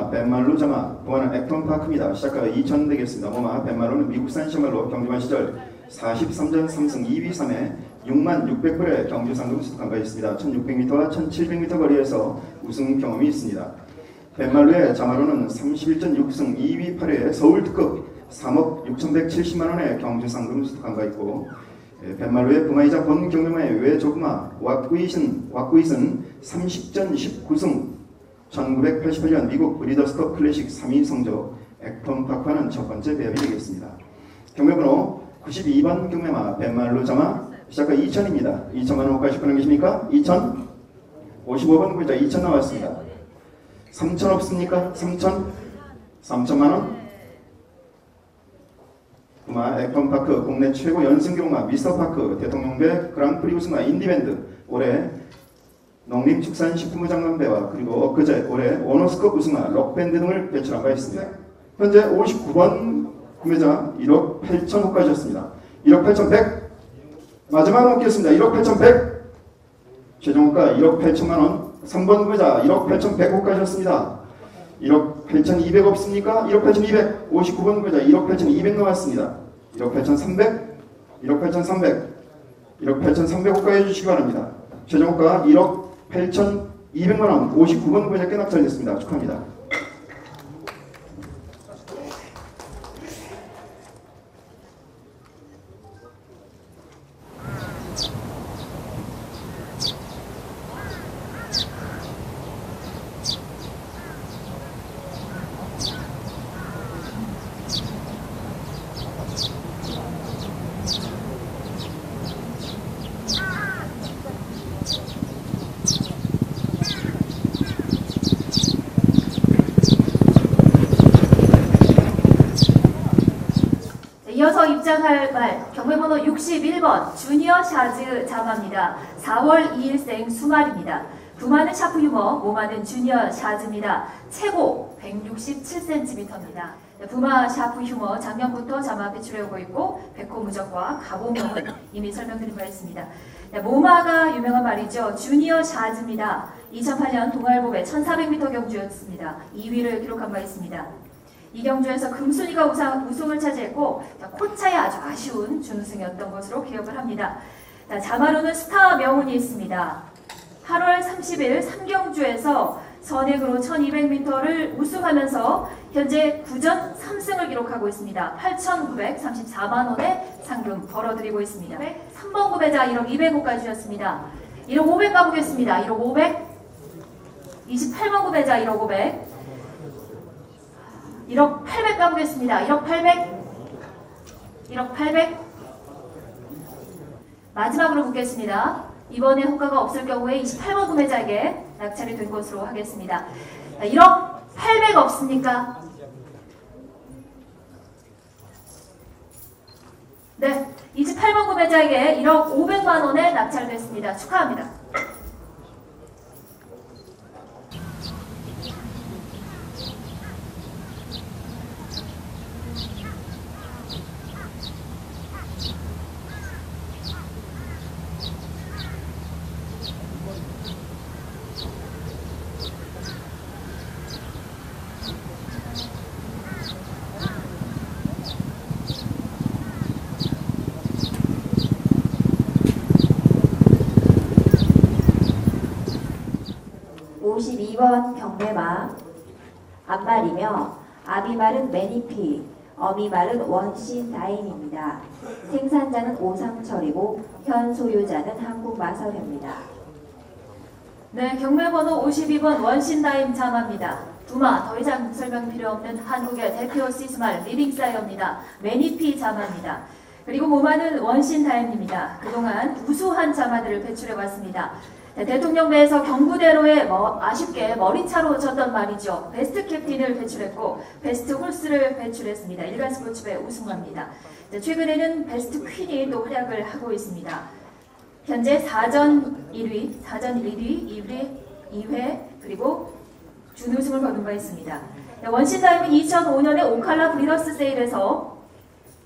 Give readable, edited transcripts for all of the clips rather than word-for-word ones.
모마 벤말로 자마 부마는 액톤파크입니다. 시작하여 2000 되겠습니다. 모마 벤말로는 미국산 시말로 경주만 시절 43전 3승 2위 3회 66,600불의 경주 상금을 수득한 바 있습니다. 1600m와 1700m 거리에서 우승 경험이 있습니다. 벤말로의 자마로는 31전 6승 2위 8회 서울특급 3억 6,170만원의 경주 상금을 수득한 바 있고, 벤말로의 부마이자 본 경매마의 외조부마 왁구잇은 30전 19승 1988년 미국 브리더스컵 클래식 3위 성적 액톤파크와는 첫 번째 배합이 되겠습니다. 경매번호 92번 경매마 벤말로 자마 시작과 2000입니다. 2000만원 호가에 싶어는 계십니까? 2000 55번 구자 2000 나왔습니다. 3000 없습니까? 3000 3000만원 부마 액톤파크 국내 최고 연승경마 미스터파크 대통령배 그랑프리 우승마 인디밴드 올해 농림축산식품부 장관배와 그리고 엊그제 올해 오너스컵 우승마 록밴드 등을 배출한 바 있습니다. 현재 59번 구매자 1억 8천 호가셨습니다. 1억 8,100 마지막 놓겠습니다. 1억 8,100 최종호가 1억 8천만원 3번 구매자 1억 8,100 호가셨습니다. 1억 8,200 없습니까? 1억 8,200 59번 구매자 1억 8,200 나왔습니다. 1억 8,300 1억 8,300 1억 8,300 호가해 주시기 바랍니다. 최종호가 1억 8,200만원 59번 구매자께 낙찰됐습니다. 축하합니다. 이어서 입장할 말 경매번호 61번 주니어 샤즈 자마입니다. 4월 2일생 수말입니다. 부마는 샤프 유머, 모마는 주니어 샤즈입니다. 최고 167cm입니다. 부마 샤프 휴머 작년부터 자마 배출해오고 있고 백호 무적과 가보명은 이미 설명드린 바 있습니다. 모마가 유명한 말이죠. 주니어 샤즈입니다. 2008년 동아일보배 1400m 경주였습니다. 2위를 기록한 바 있습니다. 이 경주에서 금순이가 우승을 차지했고 코차에 아주 아쉬운 준우승이었던 것으로 기억을 합니다. 자마로는 스타 명운이 있습니다. 8월 30일 3경주에서 선행으로 1200m를 우승하면서 현재 9전 3승을 기록하고 있습니다. 8,934만원의 상금 벌어들이고 있습니다. 3번 구매자 1억 200호까지 주셨습니다. 1억 500 가보겠습니다. 1억 500 28번 구매자 1억 500 1억 800 가보겠습니다. 1억 800 1억 800 마지막으로 묻겠습니다. 이번에 호가가 없을 경우에 28번 구매자에게 낙찰이 된 것으로 하겠습니다. 1억 800 없습니까? 네, 28번 구매자에게 1억 500만원에 낙찰됐습니다. 축하합니다. 경매마 앞말이며 아비말은 매니피, 어미말은 원신다임입니다. 생산자는 오상철이고 현 소유자는 한국마설입니다. 네, 경매번호 52번 원신다임 자마입니다. 부마, 더 이상 설명 필요 없는 한국의 대표 시스말 리빙사이어입니다. 매니피 자마입니다. 그리고 모마는 원신다임입니다. 그동안 우수한 자마들을 배출해왔습니다. 네, 대통령배에서 경구대로에 아쉽게 머리차로 졌던 말이죠. 베스트 캡틴을 배출했고 베스트 홀스를 배출했습니다. 일간스포츠배 우승합니다. 네, 최근에는 베스트 퀸이 또 활약을 하고 있습니다. 현재 4전 1위, 4전 1위, 2회 그리고 준우승을 거둔 바 있습니다. 네, 원신다임은 2005년에 오칼라 브리더스 세일에서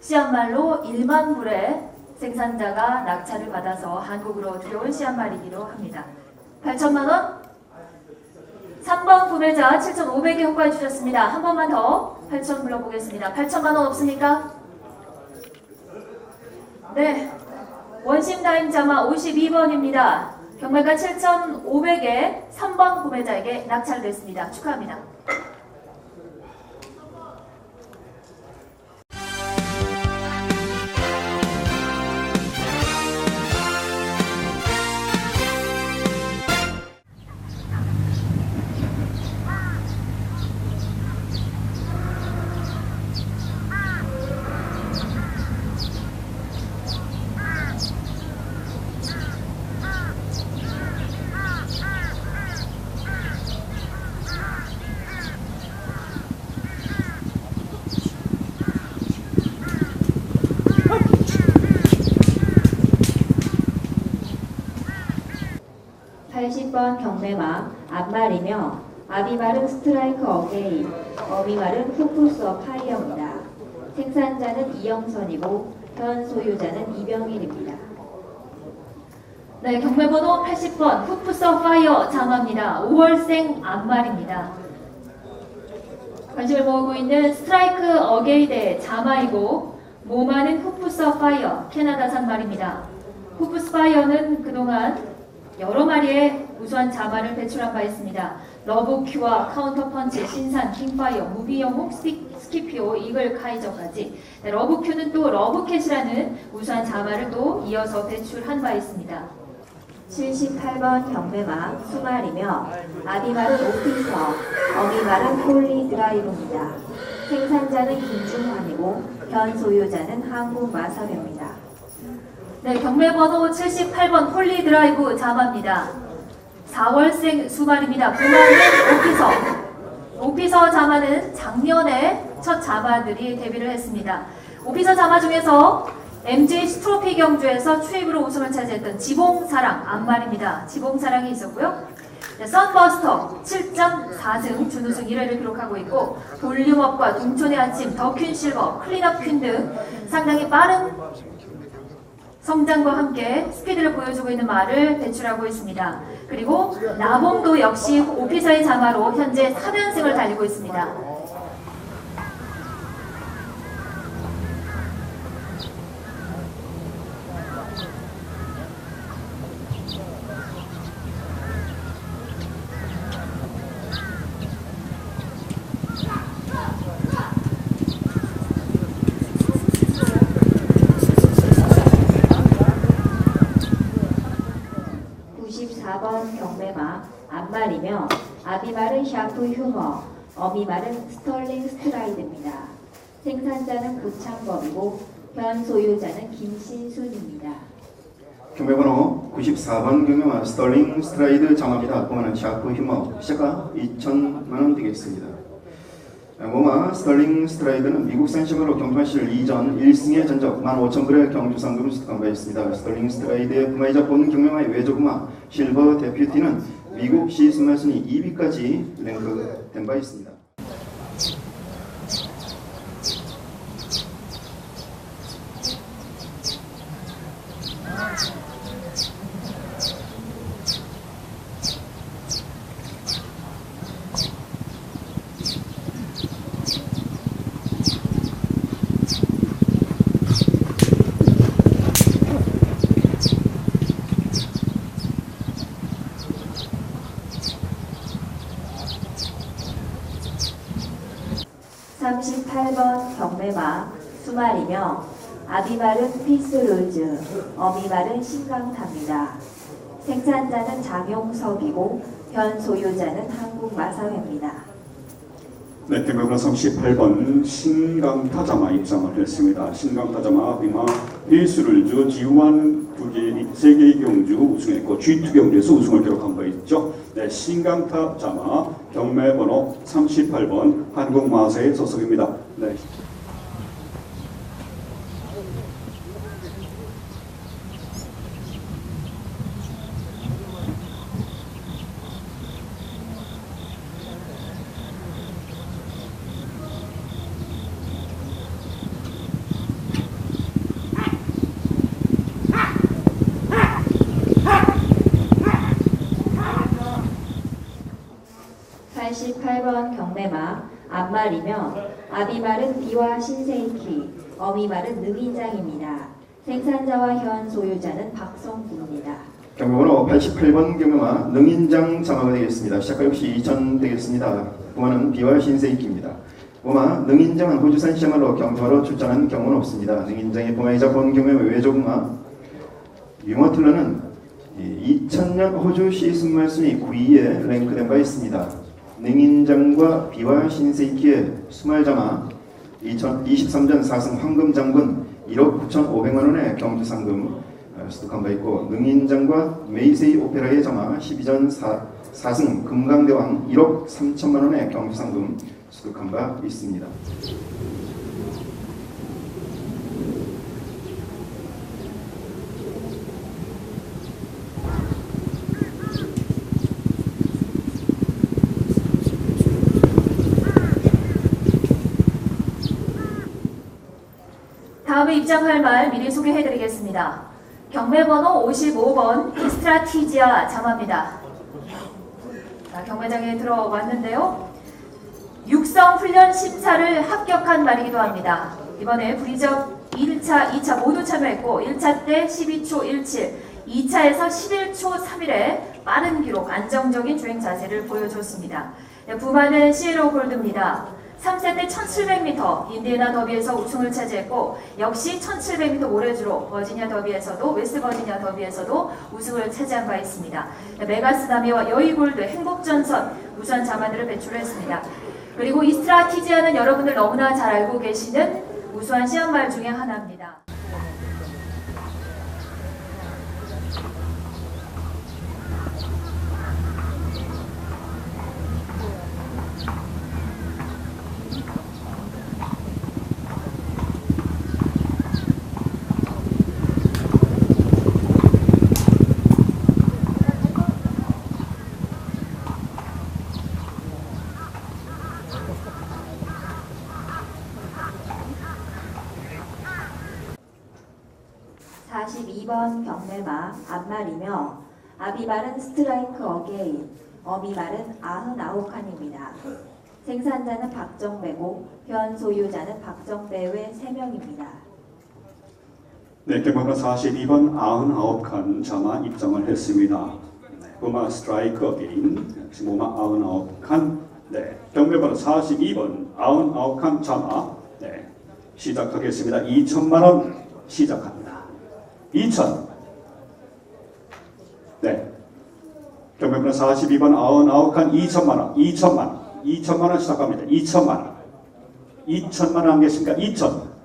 씨앗말로 1만 불에 생산자가 낙찰을 받아서 한국으로 들여온 씨앗말이기도 합니다. 8천만원? 3번 구매자 7,500개 홍보해 주셨습니다. 한 번만 더 8,000 불러보겠습니다. 8,000만 원 없습니까? 네. 원심다임 자마 52번입니다. 경매가 7,500에 3번 구매자에게 낙찰됐습니다. 축하합니다. (80번) 경매마 앞말이며 아비말은 스트라이크 어게인, 어미말은 후프서 파이어입니다. 생산자는 이영선이고 현 소유자는 이병일입니다. 네, 경매번호 80번 후프서 파이어 자마입니다. 5월생 앞말입니다. 관심을 모으고 있는 스트라이크 어게인의 자마이고 모마는 후프서 파이어 캐나다산 말입니다. 후프스 파이어는 그동안 여러 마리의 우수한 자마를 배출한 바 있습니다. 러브큐와 카운터펀치, 신산, 킹파이어, 무비영웅, 스키피오, 이글 카이저까지. 네, 러브큐는 또 러브캣이라는 우수한 자마를 또 이어서 배출한 바 있습니다. 78번 경매마 수말이며 아비말은 오피서, 어미말은 폴리 드라이브입니다. 생산자는 김중환이고 현 소유자는 한국마사회입니다. 네, 경매번호 78번 홀리 드라이브 자마입니다. 4월생 수말입니다. 부마는 오피서 자마는 작년에 첫 자마들이 데뷔를 했습니다. 오피서 자마 중에서 MJ 스트로피 경주에서 추입으로 우승을 차지했던 지봉사랑 앞말입니다. 지봉사랑이 있었고요. 네, 썬버스터 7.4승 준우승 1회를 기록하고 있고 볼륨업과 동촌의 아침, 더퀸 실버, 클린업 퀸 등 상당히 빠른 성장과 함께 스피드를 보여주고 있는 말을 배출하고 있습니다. 그리고 나봉도 역시 오피서의 자마로 현재 3연승을 달리고 있습니다. 경매마 앞말이며 아비말은 샤프 휴머, 어미말은 스털링 스트라이드입니다. 생산자는 고창범이고 현 소유자는 김신순입니다. 경매번호 94번 경매마 스털링 스트라이드 자마입니다. 보면은 샤프 휴머 시가 2,000만 원 되겠습니다. 모마 스털링 스트라이드는 미국산 시물로 경주만 시절 이전 1승의 전적 15,000불의 경주 상금을 습득한 바 있습니다. 스털링 스트라이드의 부마이자 본 경매마의 외조부마 실버 데퓨티는 미국 시스마 순위 2위까지 랭크된 바 있습니다. 경매마 수말이며 아비말은 피스루즈, 어미말은 신강타입니다. 생산자는 장용석이고 현 소유자는 한국마사회입니다. 네, 경매번호 38번 신강타자마 입장을 했습니다. 신강타자마 아비마 피스루즈 G1 3개의 경주 우승했고 G2 경주에서 우승을 기록한 바 있죠. 네, 신강타자마 경매번호 38번 한국마사회 소속입니다. 네. 68번 경매마 앞말이며 아비말은 비와 신세이키, 어미말은 능인장입니다. 생산자와 현 소유자는 박성구입니다. 경매번호 88번 경매마 능인장 자마가 되겠습니다. 시작과 역시 2000 되겠습니다. 부마는 비와 신세이키입니다. 부마 능인장은 호주산 시야말로 경주하러 출전한 경우는 없습니다. 능인장의 부마이자 본 경매 외조부마 유머틀러는 2000년 호주 시순말순위 9위에 랭크된 바 있습니다. 능인장과 비와 신세이키의 수말자마 2023전 4승 황금장군 1억 9,500만원의 경주상금 수득한 바 있고, 능인장과 메이세이 오페라의 자마 12전 4승 금강대왕 1억 3천만원의 경주상금 수득한 바 있습니다. 다음에 입장할 말 미리 소개해드리겠습니다. 경매번호 55번 이스트라티지아 자마입니다. 자, 경매장에 들어왔는데요. 육성 훈련 심사를 합격한 말이기도 합니다. 이번에 브리적 1차, 2차 모두 참여했고 1차 때 12초 17, 2차에서 11초 3일의 빠른 기록, 안정적인 주행 자세를 보여줬습니다. 부마는 시에로 골드입니다. 3세 때 1700m 인디애나 더비에서 우승을 차지했고, 역시 1700m 모래주로 버지니아 더비에서도 웨스트 버지니아 더비에서도 우승을 차지한 바 있습니다. 메가스나미와 여의골드, 행복전선 우수한 자마들을 배출했습니다. 그리고 이스트라티지아는 여러분들 너무나 잘 알고 계시는 우수한 시합말 중에 하나입니다. 번 경매마 앞말이며 아비말은 스트라이크 어게인, 어미말은 99칸입니다. 생산자는 박정배고 현 소유자는 박정배 외 3명입니다. 네, 경매번호 42번 99칸 자마 입장을 했습니다. 부마 스트라이크 어게인, 부마 99칸. 네, 경매번호 42번 99칸 자마. 네, 시작하겠습니다. 2천만원 시작합니다. 2천. 네. 경매번호 42번 99칸 2천만원. 2천만원 시작합니다. 2천만원. 2천만원 안 계십니까? 2천.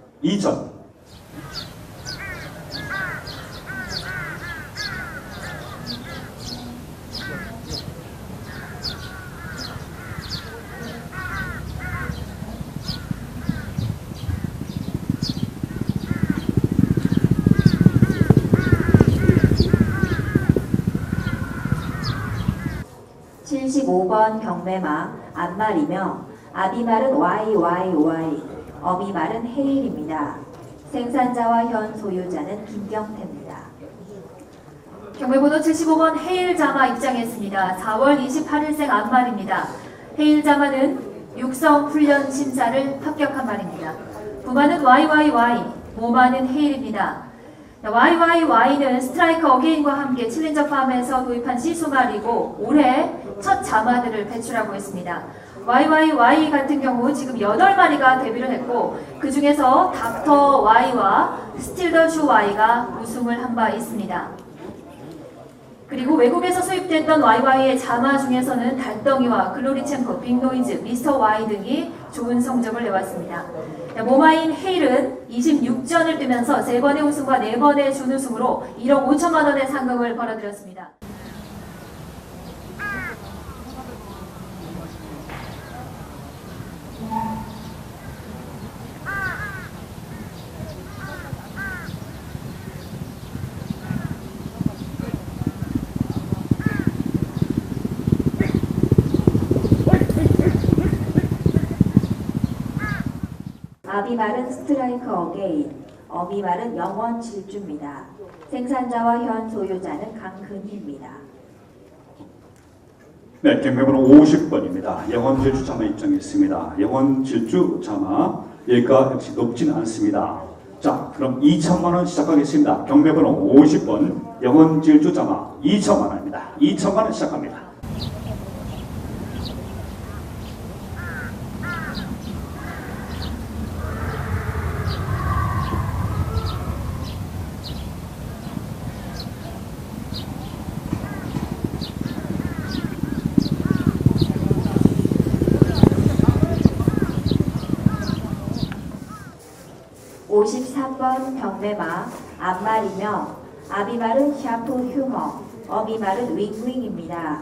75번 경매마 앞말이며 아비말은 YYY, 어미말은 헤일입니다. 생산자와 현 소유자는 김경태입니다. 경매번호 75번 헤일자마 입장했습니다. 4월 28일생 앞말입니다. 헤일자마는 육성 훈련 심사를 합격한 말입니다. 부마는 YYY, 모마는 헤일입니다. YYY는 스트라이크 어게인과 함께 챌린저 팜에서 도입한 시수말이고 올해 첫 자마들을 배출하고 있습니다. YYY 같은 경우 지금 8마리가 데뷔를 했고 그 중에서 닥터 Y와 스틸 더 슈 Y가 우승을 한 바 있습니다. 그리고 외국에서 수입됐던 YY의 자마 중에서는 달덩이와 글로리 챔프, 빅노이즈, 미스터 Y 등이 좋은 성적을 내왔습니다. 모마인 헤일은 26전을 뛰면서 3번의 우승과 4번의 준우승으로 1억 5천만 원의 상금을 벌어들였습니다. 아비말은 스트라이크 어게인, 어미말은 영원 질주입니다. 생산자와 현 소유자는 강근희입니다. 네, 경매번호 50번입니다. 영원 질주 자마 입장했습니다. 영원 질주 자마 일가 역시 높진 않습니다. 자, 그럼 2천만 원 시작하겠습니다. 경매번호 50번 영원 질주 자마 2천만 원입니다. 2천만 원 시작합니다. (53번) 경매마 앞말이며 아비말은 샤프 휴머, 어비말은 윙윙입니다.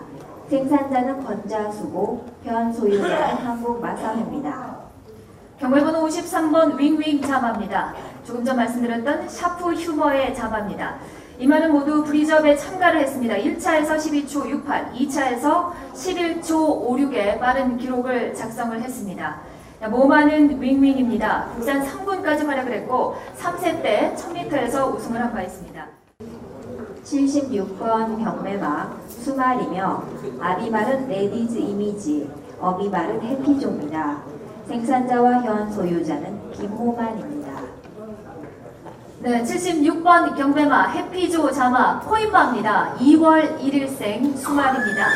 생산자는 권자수고 현 소유자는 한국마사회입니다. 경매번호 53번 윙윙 자마입니다. 조금 전 말씀드렸던 샤프 휴머의 자마입니다. 이 말은 모두 브리즈업에 참가를 했습니다. 1차에서 12초 68, 2차에서 11초 56의 빠른 기록을 작성을 했습니다. 모마는 윙윙입니다. 국산 3군까지 활약을 했고 3세 때 1000m에서 우승을 한 바 있습니다. 76번 경매마 수말이며 아비말은 레디즈 이미지, 어비말은 해피조입니다. 생산자와 현 소유자는 김호만입니다. 네, 76번 경매마 해피조 자마 포인마입니다. 2월 1일생 수말입니다.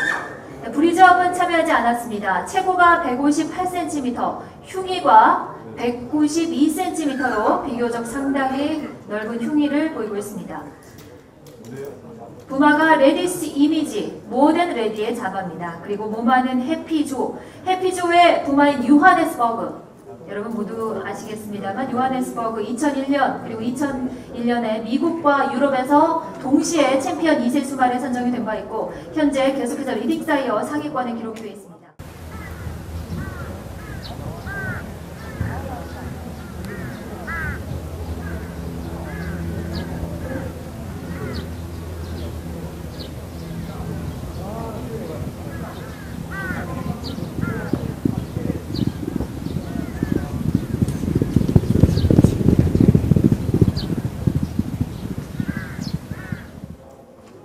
네, 브리즈업은 참여하지 않았습니다. 최고가 158cm, 흉위가 192cm로 비교적 상당히 넓은 흉위를 보이고 있습니다. 부마가 레디스 이미지, 모던 레디의 자마입니다. 그리고 모마는 해피조, 해피조의 부마인 요하네스버그, 여러분 모두 아시겠습니다만 요하네스버그 2001년 그리고 2001년에 미국과 유럽에서 동시에 챔피언 2세 수말에 선정이 된 바 있고 현재 계속해서 리딩사이어 상위권에 기록이 되어 있습니다.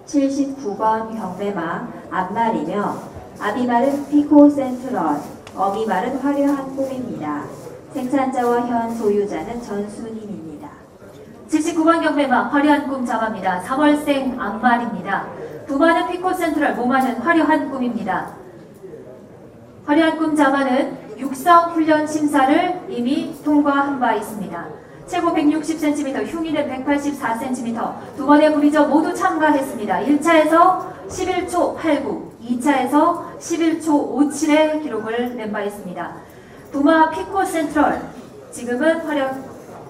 (79번) 경매마 앞말이며 아비말은 피코 센트럴, 어비말은 화려한 꿈입니다. 생산자와 현 소유자는 전순임입니다. 79번 경매마 화려한 꿈 자마입니다. 3월생 앞말입니다. 부마는 피코 센트럴, 모마는 화려한 꿈입니다. 화려한 꿈 자마는 육성 훈련 심사를 이미 통과한 바 있습니다. 최고 160cm, 흉위는 184cm, 두 번의 브리저 모두 참가했습니다. 1차에서 11초 89, 2차에서 11초 57의 기록을 낸 바 있습니다. 부마 피코 센트럴, 지금은 화력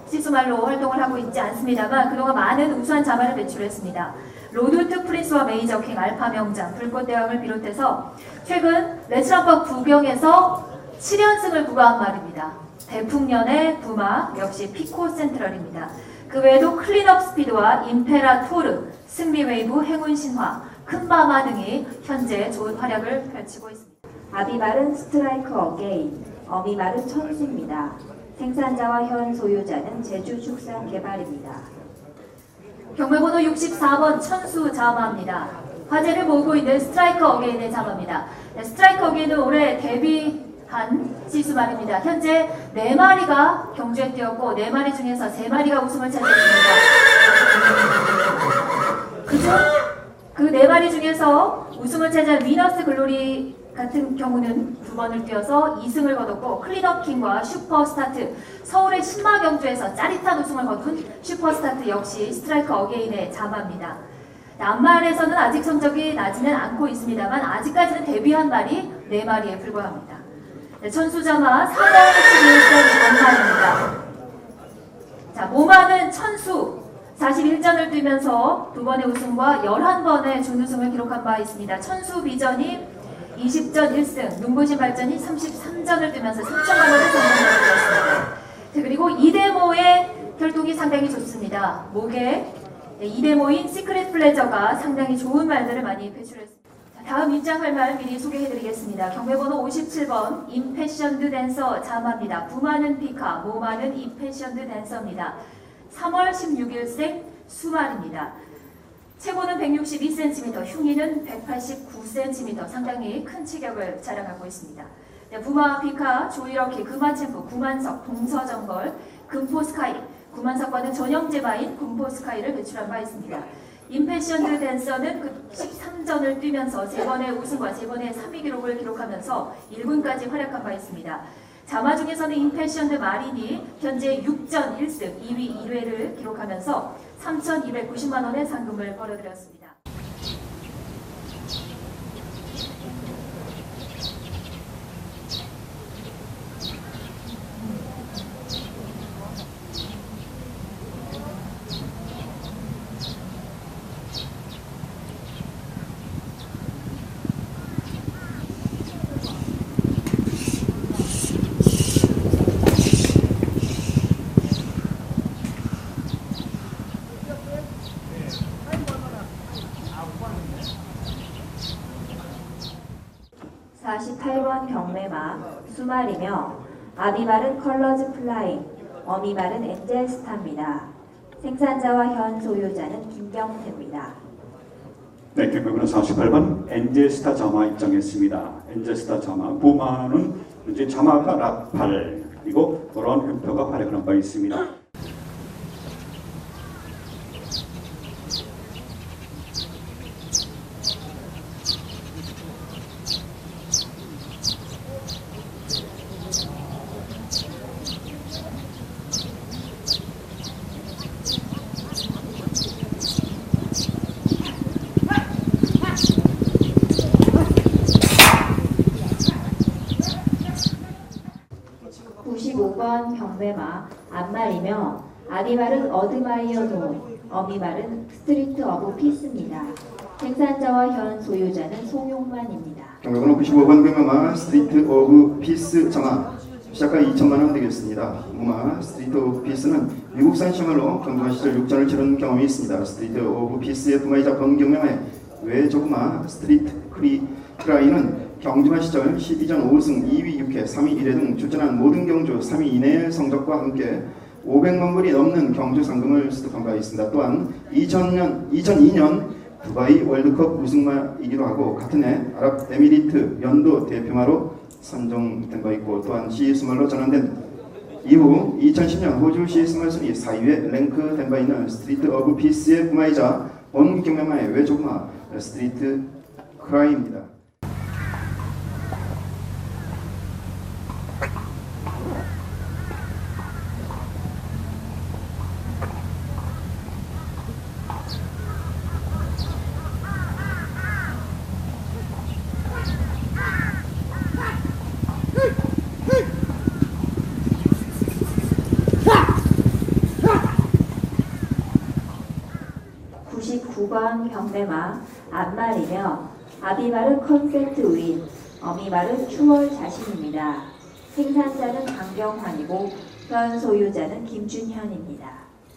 시수말로 활동을 하고 있지 않습니다만 그동안 많은 우수한 자마를 배출했습니다. 로드투 프린스와 메이저 킹, 알파 명장, 불꽃대왕을 비롯해서 최근 레츠런법 부경에서 7연승을 구가한 말입니다. 대풍년의 부마 역시 피코 센트럴입니다. 그 외에도 클린업 스피드와 임페라토르, 승리웨이브, 행운 신화, 큰마마 등이 현재 좋은 활약을 펼치고 있습니다. 아비말은 스트라이크 어게인, 어비말은 천수입니다. 생산자와 현 소유자는 제주축산개발입니다. 경매번호 64번 천수 자마입니다. 화제를 모으고 있는 스트라이크 어게인의 자마입니다. 네, 스트라이크 어게인은 올해 데뷔한 시수 말입니다. 현재 4마리가 경주에 뛰었고 4마리 중에서 3마리가 우승을 차지했습니다. 그중 그 4마리 중에서 우승을 차지한 위너스 글로리 같은 경우는 2번을 뛰어서 2승을 거뒀고 클린업킹과 슈퍼스타트, 서울의 신마 경주에서 짜릿한 우승을 거둔 슈퍼스타트 역시 스트라이크 어게인의 자마입니다. 남말에서는 아직 성적이 나지는 않고 있습니다만 아직까지는 데뷔한 말이 4마리에 불과합니다. 네, 천수자마 4월 11일 안말입니다. 자, 모마는 천수 41전을 뛰면서 2번의 우승과 11번의 준우승을 기록한 바 있습니다. 천수 비전이 20전 1승, 눈부신 발전이 33전을 뛰면서 3천만 원을 성공했습니다. 그리고 이대모의 혈통이 상당히 좋습니다. 목에 이대모인 시크릿 플레저가 상당히 좋은 말들을 많이 배출했습니다. 다음 입장할 말 미리 소개해드리겠습니다. 경매번호 57번 임패션드 댄서 자마입니다. 부마는 피카, 모마는 임패션드 댄서입니다. 3월 16일생 수말입니다. 최고는 162cm, 흉이는 189cm, 상당히 큰 체격을 자랑하고 있습니다. 네, 부마 비카, 조이러키, 금화챔프, 구만석, 동서정걸, 금포스카이, 구만석과는 전형제마인 금포스카이를 배출한 바 있습니다. 임패션드 댄서는 그 13전을 뛰면서 3번의 우승과 3번의 3위 기록을 기록하면서 1군까지 활약한 바 있습니다. 자마 중에서는 임패션드 마린이 현재 6전 1승, 2위 1회를 기록하면서 3,290만 원의 상금을 벌어들였습니다. (48번) 경매마 수말이며 아비말은 컬러즈 플라잉, 어미말은 엔젤스타입니다. 생산자와 현 소유자는 김경태입니다. 네, 경매번호 48번 엔젤스타 자마 입장했습니다. 엔젤스타 자마 부마는 이제 자마가 락팔 그리고 그런 형태가 활약하는 바 있습니다. (95번) 경매마 암말이며 아비말은 어드마이어 돈, 어미말은 스트리트 오브 피스입니다. 생산자와 현 소유자는 송용만입니다. 경매번호 95번 경매마 스트리트 오브 피스 정화 시작가 2천만 원 되겠습니다. 무마 스트리트 오브 피스는 미국산 시말로 경주마 시절 6전을 치른 경험이 있습니다. 스트리트 오브 피스의 부마이자 번경매마의 외조구마 스트리트 크라이는 경주마 시절 12전 5승 2위 6회 3위 1회 등 출전한 모든 경주 3위 이내의 성적과 함께 500만 불이 넘는 경주 상금을 습득한 바 있습니다. 또한 2002년 두바이 월드컵 우승마이기도 하고 같은 해 아랍에미리트 연도 대표마로 선정된 바 있고 또한 시스말로 전환된 이후 2010년 호주 시스말 순위 4위에 랭크된 바 있는 스트리트 오브 피스의 부마이자 본 경매마의 외조구마 스트리트 크라이입니다. (99번) 경매마 암말이며 아비말은 컨셉트 윈, 어미말은 추월 자신입니다. 생산자는 강경환이고 현 소유자는 김준현입니다.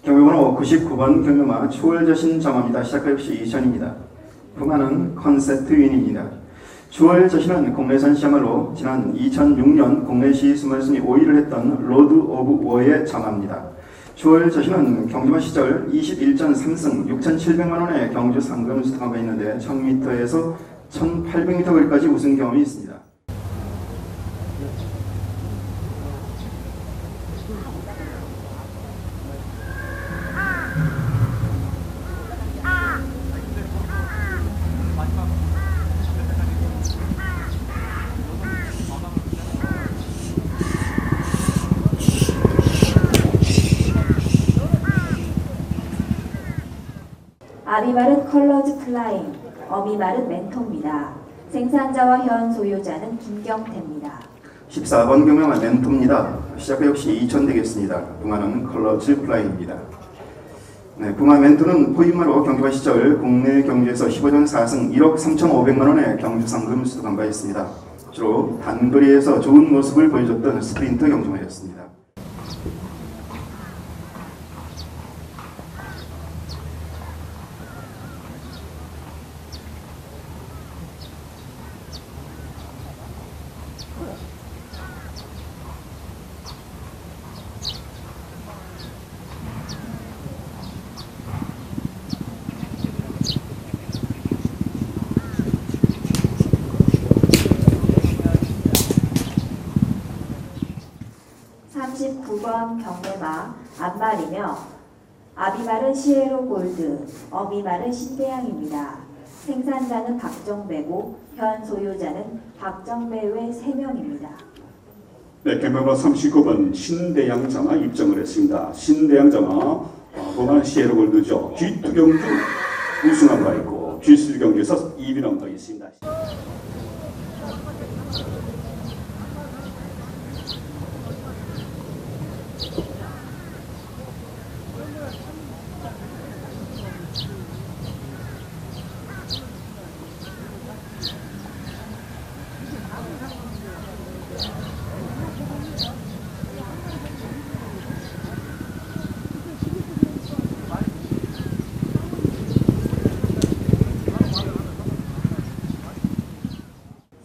경매번호 99번 경매마 추월자신 자마입니다. 시작가 역시 2000입니다. 부마는 컨셉트 윈입니다. 추월자신은 국내산 시야말로 지난 2006년 국내 시스말 순위 5위를 했던 로드 오브 워의 자마입니다. 추월자신은 경주마 시절 21전 3승 6,700만 원의 경주 상금을 수상한 바 있는데 1000m에서 1800m 거리까지 우승 경험이 있습니다. 아비말은 컬러즈 플라잉, 어미말은 멘토입니다. 생산자와 현 소유자는 김경태입니다. 14번 경매마 멘토입니다. 시작가 역시 2000 되겠습니다. 부마는 컬러즈 플라이입니다. 네, 부마 멘토는 포인마로 경주마 시절 국내 경주에서 15전 4승 1억 3,500만 원의 경주 상금을 수득한 바 있습니다. 주로 단거리에서 좋은 모습을 보여줬던 스프린터 경주마였습니다. 39번 경매마 앞말이며 아비말은 시에로 골드, 어미말은 신대양입니다. 생산자는 박정배고 현 소유자는 박정배 외 3명입니다. 네, 경매번호 39번 신대양 장마 입장을 했습니다. 신대양 장마 보면 시에로 골드죠. G2 경주 우승한 바 있고 G3 경주에서 2위한 바 있습니다.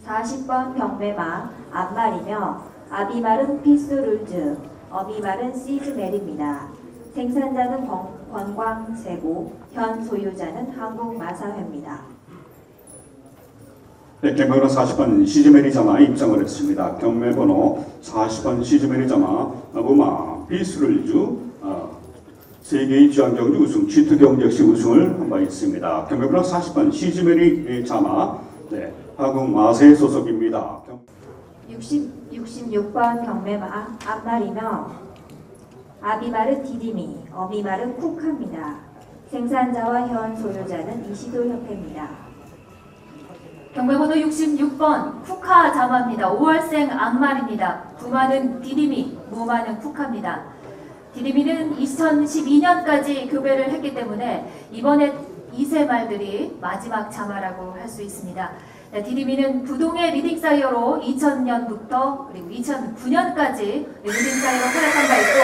(40번) 경매마 앞말이며 아비말은 피스룰즈, 어미말은 시즈멜입니다. 생산자는 권광세고 현 소유자는 한국마사회입니다. 네, 경매번호 40번 시즈메리 자마 입장을 했습니다. 경매번호 40번 시즈메리 자마 무마 비스룰주 세계의 주한경주 우승 G2 경주 역시 우승을 한 바 있습니다. 경매번호 40번 시즈메리 자마 네, 한국 마세 소속입니다. 66번 경매마 앞말이며 아비말은 디디미, 어미말은 쿡합니다. 생산자와 현 소유자는 이시도 협회입니다. 경매번호 66번 쿠카 자마입니다. 5월생 악말입니다. 부마는 디디미, 무마는 쿠카입니다. 디디미는 2012년까지 교배를 했기 때문에 이번에 2세 말들이 마지막 자마라고 할 수 있습니다. 네, 디디미는 부동의 리딩사이어로 2000년부터 그리고 2009년까지 리딩사이어로 활약한 바 있고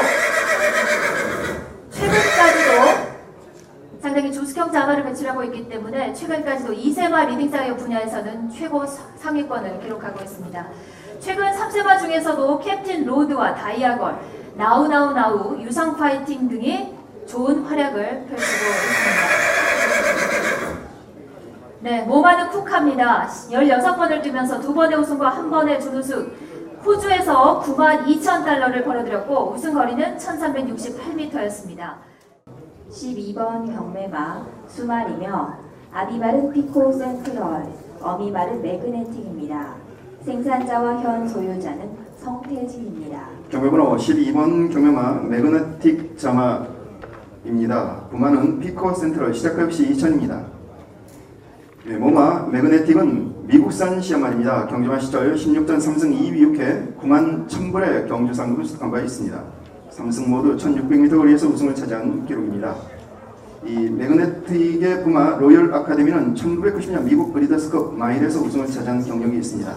최근까지도 상당히 조숙형 자마를 배출하고 있기 때문에 최근까지도 2세마 리딩사이어 분야에서는 최고 상위권을 기록하고 있습니다. 최근 3세마 중에서도 캡틴 로드와 다이아걸, 나우나우나우, 유성 파이팅 등이 좋은 활약을 펼치고 있습니다. 네, 모마는 쿡합니다. 16번을 뛰면서 2번의 우승과 1번의 준우승. 호주에서 92,000달러를 벌어들였고 우승 거리는 1368m였습니다. 12번 경매마 수말이며 아비말은 피코 센트럴, 어미말은 매그네틱입니다. 생산자와 현 소유자는 성태진입니다. 경매번호 12번 경매마 매그네틱 자마입니다. 부마는 피코 센트럴, 시작가 역시 2000입니다. 네, 모마 매그네틱은 미국산 시험말입니다. 경주만 시절 16전 3승 2위 6회 9만 1000불의 경주 상금을 수확한 바 있습니다. 3승 모두 1600m 거리에서 우승을 차지한 기록입니다. 이 매그네틱의 부마 로열 아카데미는 1990년 미국 브리더스컵 마일에서 우승을 차지한 경력이 있습니다.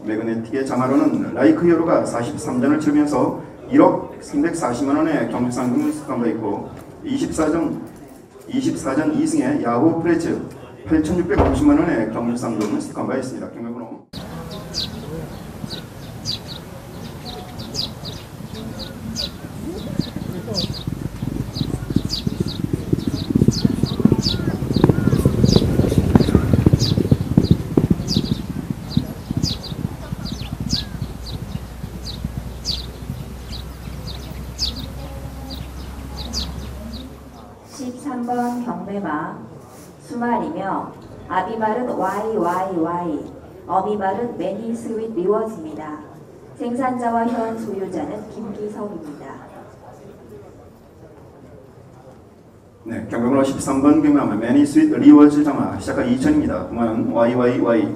매그네틱의 자마로는 라이크 히어로가 43전을 치르면서 1억 340만 원의 경주 상금을 수확한 바 있고 24전 2승의 야후 프레츠 8,650만 원의 경주 상금을 수확한 바 있습니다. 경매번호 13번 경매마 수말이며 아비말은 YYY, 어미말은 매니 스윗 리워즈입니다. 생산자와 현 소유자는 김기석입니다. 네, 경매번호 13번 경매마 매니 스윗 리워즈 자마 시작가 2000입니다. 부마는 YYY.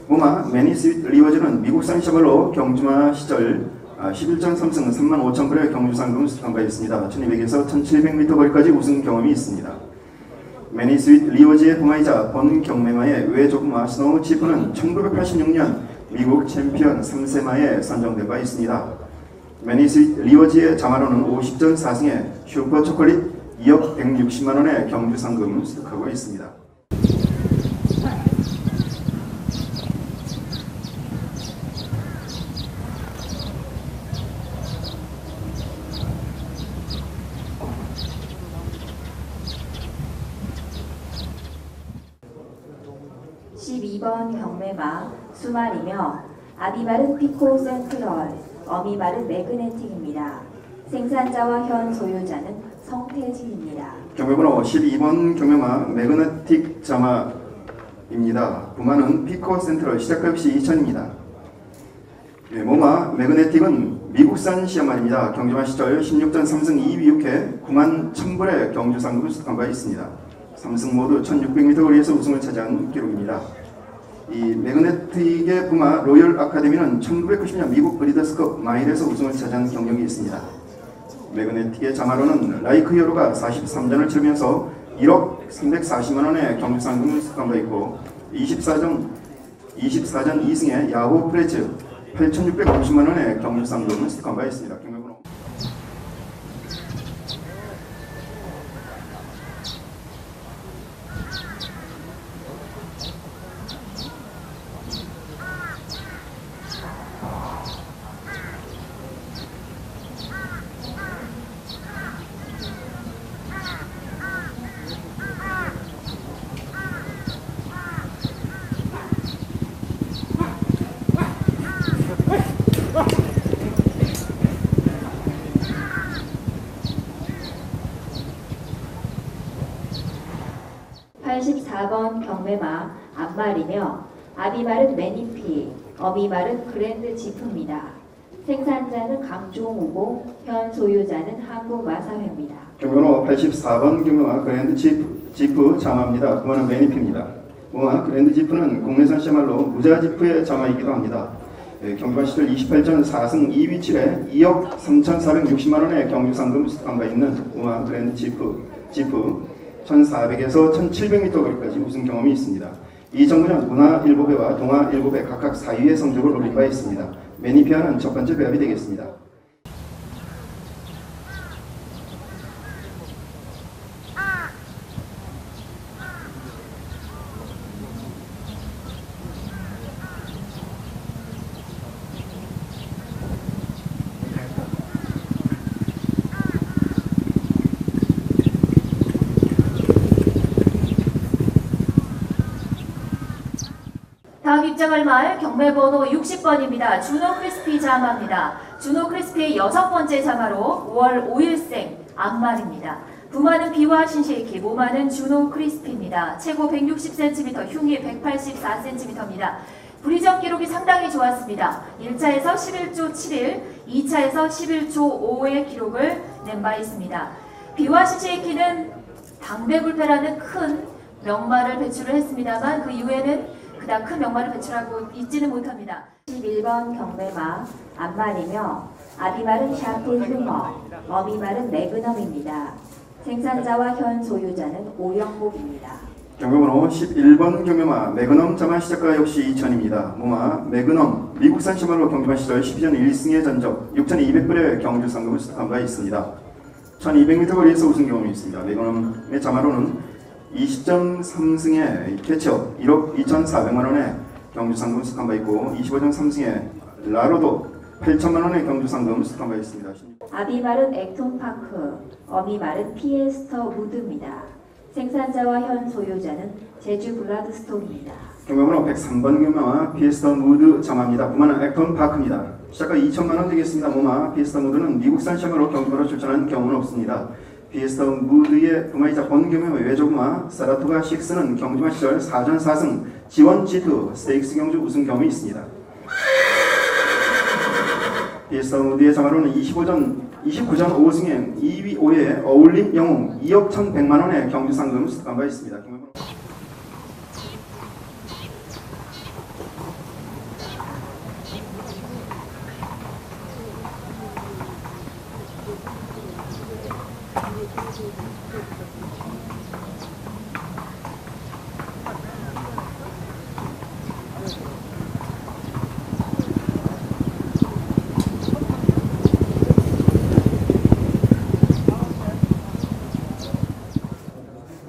부마 매니 스윗 리워즈는 미국산 샤말로 경주마 시절 11전 3승 35,000불의 경주 상금을 수확한 바 있습니다. 1200에서 1700m 거리까지 우승 경험이 있습니다. 매니 스윗 리워즈의 부마이자 본 경매마의 외조부마 스노우 치프는 1986년 미국 챔피언 3세마에 선정된 바 있습니다. 매니 스윗 리워즈의 자마로는 50전 4승에 슈퍼 초콜릿 2억 160만 원의 경주 상금을 수확하고 있습니다. (12번) 경매마 수말이며 아비말은 피코 센트럴, 어미말은 매그네틱입니다. 생산자와 현 소유자는 성태진입니다. 경매번호 12번 경매마 매그네틱 자마입니다. 부마는 피코 센트럴 시작가 역시 2000입니다. 모마 매그네틱은 미국산 시험말입니다. 경주만 시절 16전 3승 2위 6회 9만 1000불의 경주 상금을 수확한 바 있습니다. 3승 모두 1600m 거리에서 우승을 차지한 기록입니다. 이 매그네틱의 부마 로열 아카데미는 1990년 미국 브리더스컵 마일에서 우승을 차지한 경력이 있습니다. 매그네틱의 자마로는 라이크 히어로가 43전을 치르면서 1억 340만 원의 경주 상금을 수확한 바 있고 24전 2승의 야후 프레츠 8,650만 원의 경주 상금을 수확한 바 있습니다. 경매번호 84번 경매마 앞말이며 아비말은 매니피, 어미말은 그랜드 지프입니다. 생산자는 강종우고 현 소유자는 한국마사회입니다. 경매번호 84번 경매마 그랜드 지프 자마입니다. 부마는 매니피입니다. 부마 그랜드 지프는 국내산 시말로 무자 지프의 자마이기도 합니다. 경주만 시절 28전 4승 2위 7회 2억 3,460만 원의 경주 상금을 수확한 바 있는 부마 그랜드 지프 1400에서 1700m 거리까지 우승 경험이 있습니다. 이 정부는 문화일보배와 동아일보배 각각 4위의 성적을 올린 바 있습니다. 매니피아는 첫 번째 배합이 되겠습니다. 다음 입장할 말 경매번호 60번입니다. 주노 크리스피 자마입니다. 주노 크리스피의 6번째 자마로 5월 5일생 암말입니다. 부마는 비와 신시에키, 모마는 주노 크리스피입니다. 최고 160cm, 흉이 184cm입니다. 부리적 기록이 상당히 좋았습니다. 1차에서 11조 7일, 2차에서 11조 5의 기록을 낸 바 있습니다. 비와 신시에키는 당배불패라는 큰 명마를 배출을 했습니다만 그 이후에는 그다음 큰 명마를 배출하고 있지는 못합니다. 11번 경매마 앞말이며 아비말은 샤프 휴머, 어미말은 매그넘입니다. 생산자와 현 소유자는 오영복입니다. 경매번호 11번 경매마 매그넘 자마 시작가 역시 2000입니다. 모마 매그넘 미국산 시말로 경주만 시절 12전 1승의 전적 6,200불의 경주 상금을 수확한 바 있습니다. 1200m 거리에서 우승 경험이 있습니다. 매그넘의 자마로는 20점 3승의 캐치업 1억 2,400만 원의 경주 상금 수확한 바 있고 25점 3승의 라로도 8천만 원의 경주 상금 수확한 바 있습니다. 아비말은 액톤파크, 어미말은 피에스터 무드입니다. 생산자와 현 소유자는 제주 블라드스톤입니다. 경매번호 103번 경매마 피에스터 무드 자마입니다. 부마는 액톤 파크입니다. 시작가 2천만 원 되겠습니다. 모마 피에스터 무드는 미국산 시험으로 경주마로 출전한 경우는 없습니다. 피에스터 무드의 부마이자 본 경매마 외조부마 사라토가 6는 경주마 시절 4전 4승 지원 G2 스테이크스 경주 우승 경험이 있습니다. 피에스터 무드의 자마로는 29전 5승에 2위 5회에 어울림 영웅 2억 1,100만 원의 경주 상금 수확한 바 있습니다. 경매번호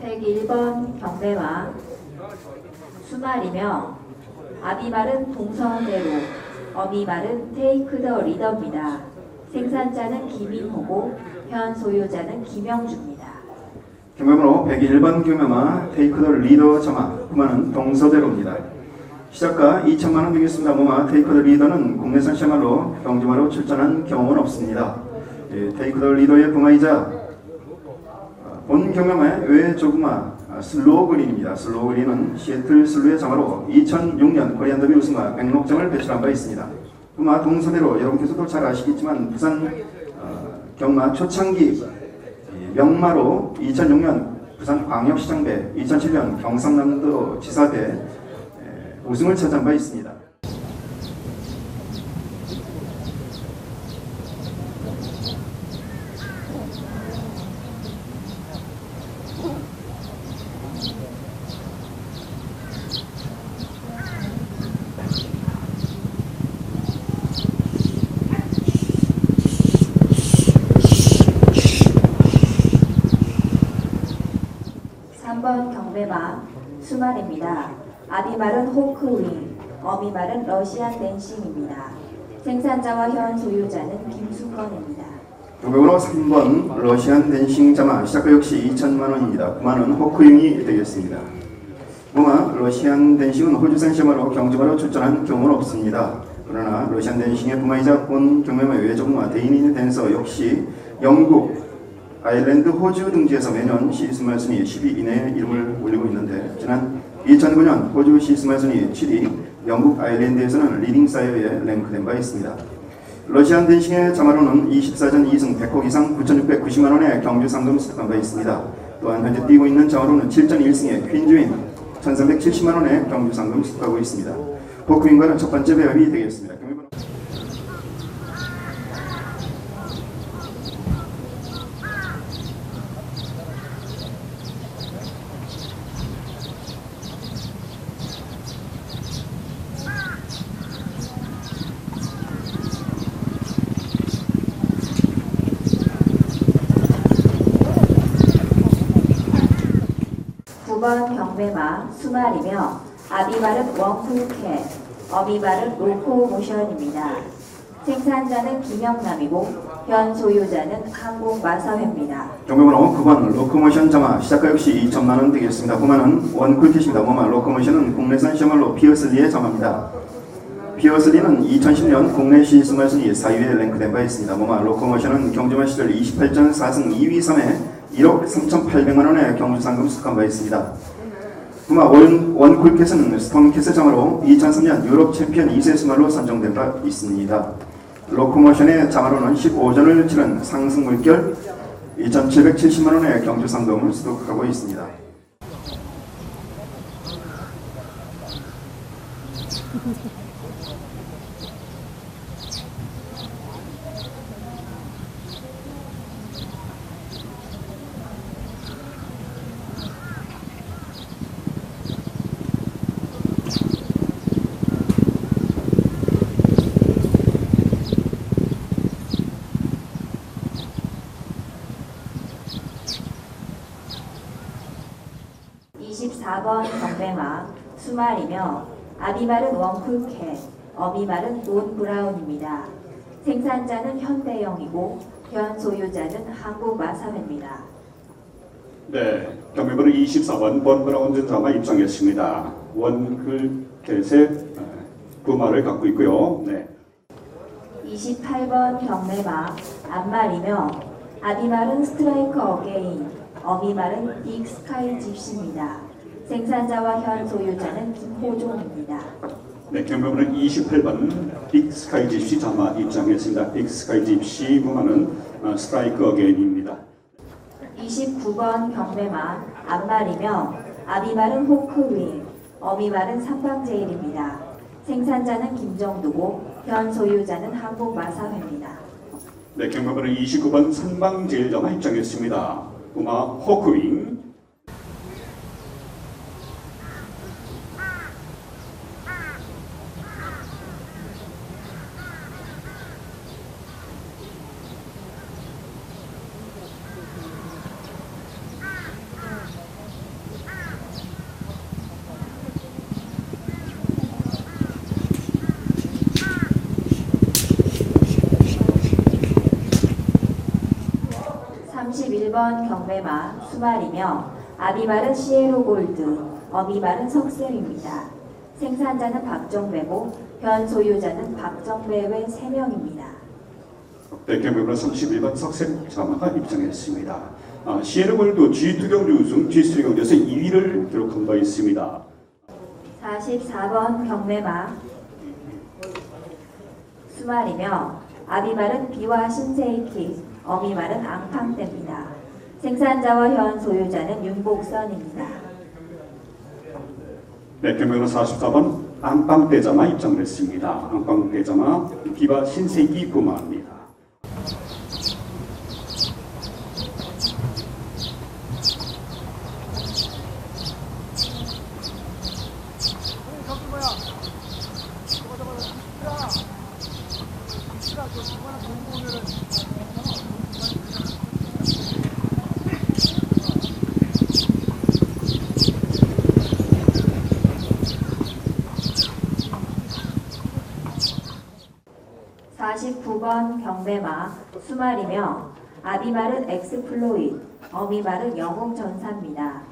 101번 경매마 수말이며 아비말은 동성대로, 어미말은 테이크 더 리더입니다. 생산자는 김인호고 현 소유자는 김영주입니다. 경매번호 101번 경매마 테이크 더 리더 자마 부마는 동서대로입니다. 시작가 2천만 원 되겠습니다. 모마 테이크 더 리더는 국내산 샤말로 경주마로 출전한 경험은 없습니다. 테이크 더 리더의 부마이자 본 경험의 외 조그마 슬로우 그린입니다. 슬로우 그린은 시애틀 슬루의 자마로 2006년 코리안 더비 우승과 백록점을 배출한 바 있습니다. 부마 동서대로 여러분께서도 잘 아시겠지만 부산 경마 초창기 명마로 2006년 부산 광역시장배, 2007년 경상남도 지사배 우승을 차지한 바 있습니다. 경매마 수말입니다. 아비말은 호크윙, 어미말은 러시안 댄싱입니다. 생산자와 현 소유자는 김수건입니다. 경매번호 3번 러시안 댄싱 자마 시작가 역시 2천만 원입니다. 부마는 호크윙이 되겠습니다. 부마 러시안 댄싱은 호주산 샤마로 경주마로 출전한 경우는 없습니다. 그러나 러시안 댄싱의 부마이자 본 경매마 외조부마 대인인 댄서 역시 영국 아일랜드 호주 등지에서 매년 시스마 순위 10위 이내에 이름을 올리고 있는데 지난 2009년 호주 시스마 순위 7위, 영국 아일랜드에서는 리딩 사이어에 랭크된 바 있습니다. 러시안 댄싱의 자마로는 24전 2승 100억 이상 9,690만 원의 경주 상금 수득한 바 있습니다. 또한 현재 뛰고 있는 자마로는 7전 1승의 퀸주인 1,370만 원의 경주 상금 수득하고 있습니다. 호크윙과는 첫 번째 배합이 되겠습니다. 9번 경매마 수말이며 아비말은 원풀캣, 어미말은 로코모션입니다. 생산자는 김영남이고 현 소유자는 한국마사회입니다. 경매번호 9번 로코모션 자마 시작가 역시 2천만 원 되겠습니다. 부마는 원쿨캣입니다. 모마 로코모션은 국내산 샤말로 피어슬리의 자마입니다. 피어슬리는 2010년 국내 시스마 순위 4위에 랭크된 바 있습니다. 모마 로코모션은 경주마 시절 28전 4승 2위 3회 1억 3,800만 원의 경주 상금 수득한 바 있습니다. 부마 원쿨캣은 스톰캣의 자마로 2003년 유럽 챔피언 2세 스말로 선정된 바 있습니다. 로코모션의 자마로는 15전을 치른 상승 물결 2,770만 원의 경주 상금을 수득하고 있습니다. 경매마 수말이며 아비말은 원쿨캣, 어미말은 돈 브라운입니다. 생산자는 현대영이고 현 소유자는 한국마사회입니다. 네, 경매번호 24번 본 브라운 자마 입장했습니다. 원쿨캣의 부마를 갖고 있고요. 네. 28번 경매마 앞말이며 아비말은 스트라이크 어게인, 어미말은 빅 스카이 집시입니다. 생산자와 현 소유자는 김호종입니다. 네, 경매번호 28번 빅 스카이 집시 자마 입장했습니다. 빅 스카이 집시 부마는 스트라이크 어게인입니다. 29번 경매마 앞말이며 아비말은 호크윙, 어미말은 삼방제일입니다. 생산자는 김정두고 현 소유자는 한국마사회입니다. 네, 경매번호 29번 선방제일 자마 입장했습니다. 부마 호크윙. 번 경매마 수말이며 아비말은 시에로 골드, 어미말은 석셀입니다. 생산자는 박정배고 현 소유자는 박정배 외 3명입니다. 네, 경매번호 31번 석색 자마가 입장했습니다. 시에르골드 G2 경주 우승 G3 경주에서 2위를 기록한 바 있습니다. 44번 경매마 수말이며 아비말은 비와 신세이키, 어미말은 앙팡대입니다. 생산자와 현 소유자는 윤복선입니다. 네, 경매번호 44번 안방대자마 입장을 했습니다. 안방대자마 비바 신세기 부마입니다. (49번) 경매마 수말이며 아비말은 엑스플로잇, 어미말은 영웅전사입니다.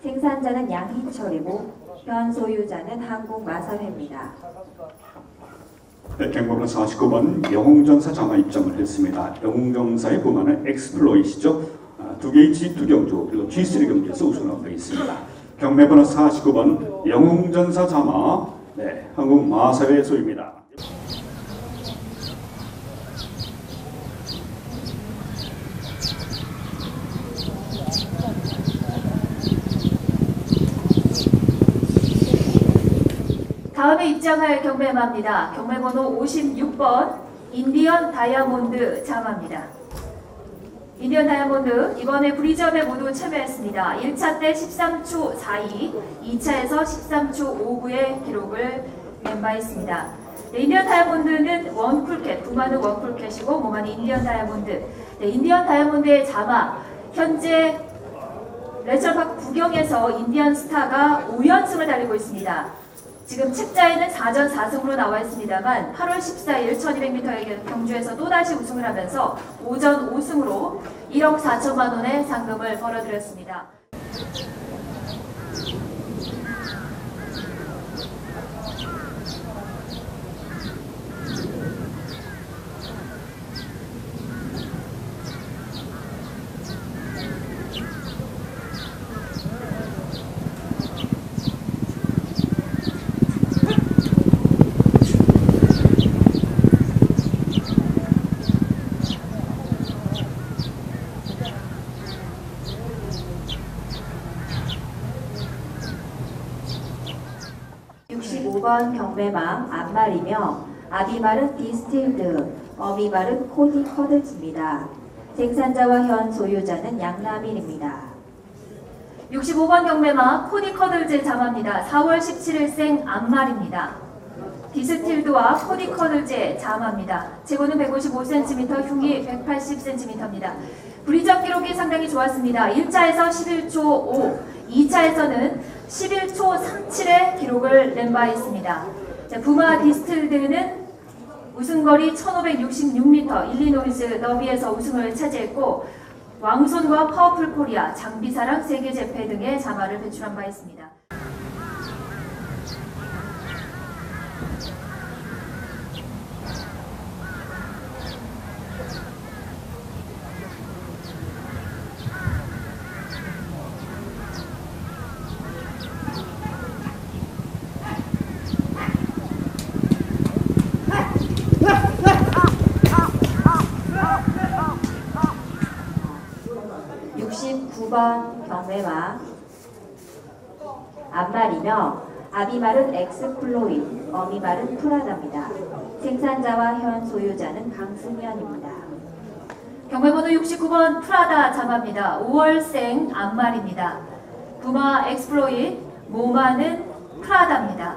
생산자는 양희철이고 현 소유자는 한국마사회입니다. 네, 경매번호 49번 영웅전사 자마 입장을 했습니다. 영웅전사의 부마는 엑스플로잇이죠. 두 개의 G2 경주 그리고 G3 경주에서 우승한 바 있습니다. 경매번호 49번 영웅전사 자마 네, 한국마사회 소유입니다. 다음에 입장할 경매마입니다. 경매번호 56번 인디언 다이아몬드 자마입니다. 인디언 다이아몬드 이번에 브리점에 모두 참여했습니다. 1차 때 13초 42, 2차에서 13초 59의 기록을 낸 바 있습니다. 네, 인디언 다이아몬드는 원쿨캣, 부마는 원쿨캣이고 모마는 인디언 다이아몬드. 네, 인디언 다이아몬드의 자마 현재 레저박 구경에서 인디언 스타가 5연승을 달리고 있습니다. 지금 책자에는 4전 4승으로 나와 있습니다만 8월 14일 1200m 경주에서 또다시 우승을 하면서 5전 5승으로 1억 4천만 원의 상금을 벌어들였습니다. 경매마 앞말이며 아비말은 디스틸드, 어미말은 코디 커드즈입니다. 생산자와 현 소유자는 양남일입니다. 65번 경매마 코디 커들즈 자마입니다. 4월 17일생 암말입니다. 디스틸드와 코디 커들즈의 자마입니다. 체구는 155cm, 흉이 180cm입니다. 브리점 기록이 상당히 좋았습니다. 1차에서 11초 5, 2차에서는 11초 37의 기록을 낸 바 있습니다. 자, 부마 디스틸드는 우승거리 1566m 일리노이즈 너비에서 우승을 차지했고 왕손과 파워풀 코리아, 장비사랑 세계재패 등의 자마를 배출한 바 있습니다. 경매마 앞말이며 아비말은 엑스플로잇, 어미말은 프라다입니다. 생산자와 현 소유자는 강승현입니다. 경매번호 69번 프라다 자마입니다. 5월생 앞말입니다. 부마 엑스플로잇, 모마는 프라다입니다.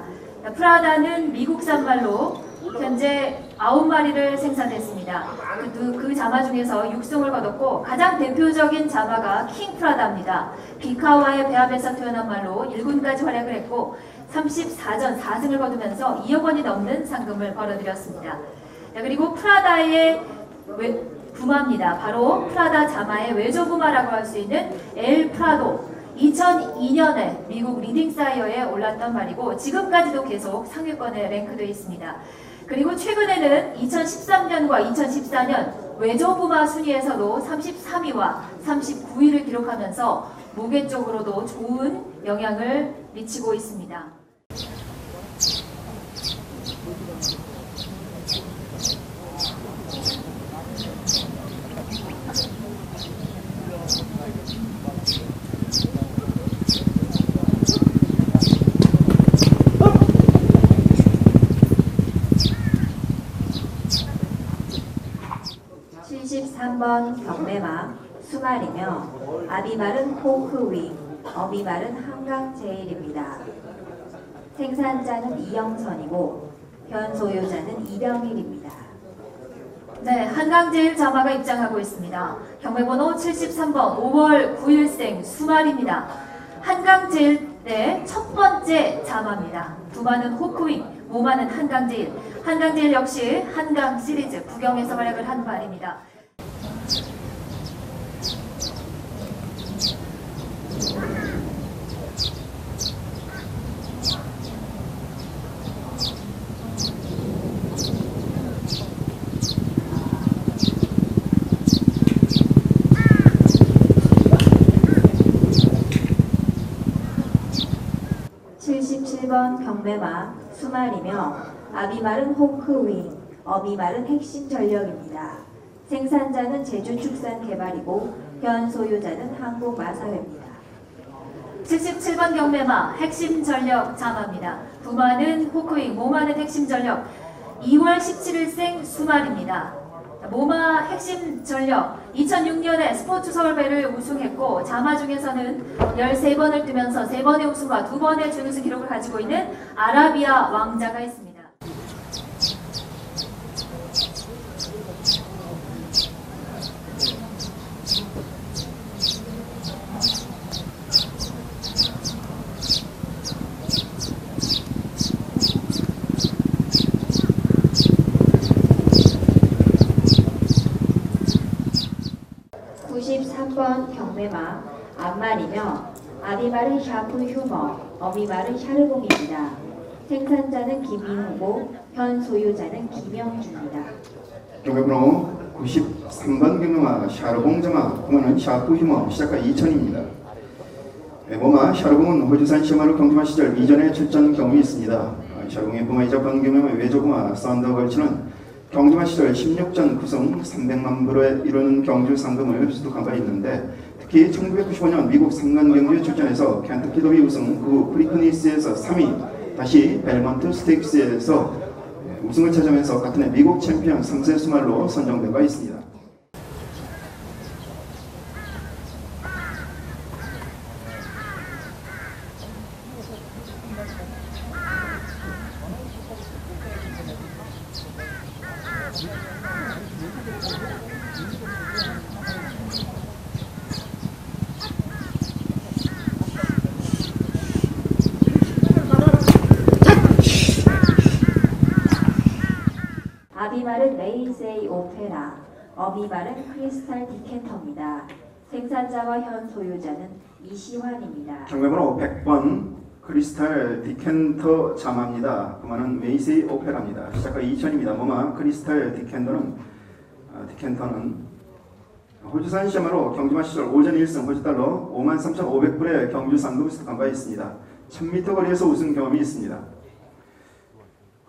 프라다는 미국산 말로 현재 9마리를 생산했습니다. 그 자마 중에서 6승을 거뒀고 가장 대표적인 자마가 킹 프라다입니다. 비카와의 배합에서 태어난 말로 1군까지 활약을 했고 34전 4승을 거두면서 2억 원이 넘는 상금을 벌어들였습니다. 그리고 프라다의 부마입니다. 바로 프라다 자마의 외조 부마라고 할 수 있는 엘 프라도. 2002년에 미국 리딩사이어에 올랐던 말이고 지금까지도 계속 상위권에 랭크되어 있습니다. 그리고 최근에는 2013년과 2014년 외조부마 순위에서도 33위와 39위를 기록하면서 무게 쪽으로도 좋은 영향을 미치고 있습니다. (73번) 경매마 수말이며 아비말은 포크윙, 어비말은 한강제일입니다. 생산자는 이영선이고 현 소유자는 이병일입니다. 네, 한강제일 자마가 입장하고 있습니다. 경매번호 73번 5월 9일생 수말입니다. 한강제일의 첫 번째 자마입니다. 두마는 호크윙, 모마는 한강제일. 한강제일 역시 한강 시리즈 구경에서 활약을 한 말입니다. (77번) 경매마 수말이며 아비말은 호크윙, 어비말은 핵심 전력입니다. 생산자는 제주축산개발이고 현 소유자는 한국마사회입니다. 77번 경매마 핵심 전력 자마입니다. 두마는 호크윙, 모마는 핵심 전력. 2월 17일생 수말입니다. 모마 핵심 전력 2006년에 스포츠 서울배를 우승했고 자마 중에서는 13번을 뜨면서 3번의 우승과 2번의 준우승 기록을 가지고 있는 아라비아 왕자가 있습니다. (93번) 경매마 암말이며 아비말은 샤프 휴머, 어비말은 샤르봉입니다. 생산자는 김인우고 현 소유자는 김영주입니다. 경매번호 93번 경매마 샤르봉자마 부마는 샤프 휴머 시작가 2000입니다. 모마 샤르봉은 호주산 시마로 경주마 시절 이전에 출전 경험이 있습니다. 샤르봉의 부마이자 번경매마 외조부마 썬더걸치는 경주마 시절 16전 9승 300만 불에 이르는 경주 상금을 수득한 바 있는데 특히 1995년 미국 상간경주에 출전해서 켄터키 더비 우승 후 프리크니스에서 3위 다시 벨먼트 스테이크스에서 우승을 차지하면서 같은 해 미국 챔피언 3세 수말로 선정된 바 있습니다. 아비말은 레이세이 오페라, 어비말은 크리스탈 디켄터입니다. 생산자와 현 소유자는 이시환입니다. 경매번호 100번 크리스탈 디켄터 자마입니다. 부마는 메이세이 오페라입니다. 시작가 2000입니다. 모마 크리스탈 디켄터는 호주산 시마로 경주마 시절 오전 1승 호주달러 53,500불의 경주 상금을 수득한 바 있습니다. 1000m 거리에서 우승 경험이 있습니다.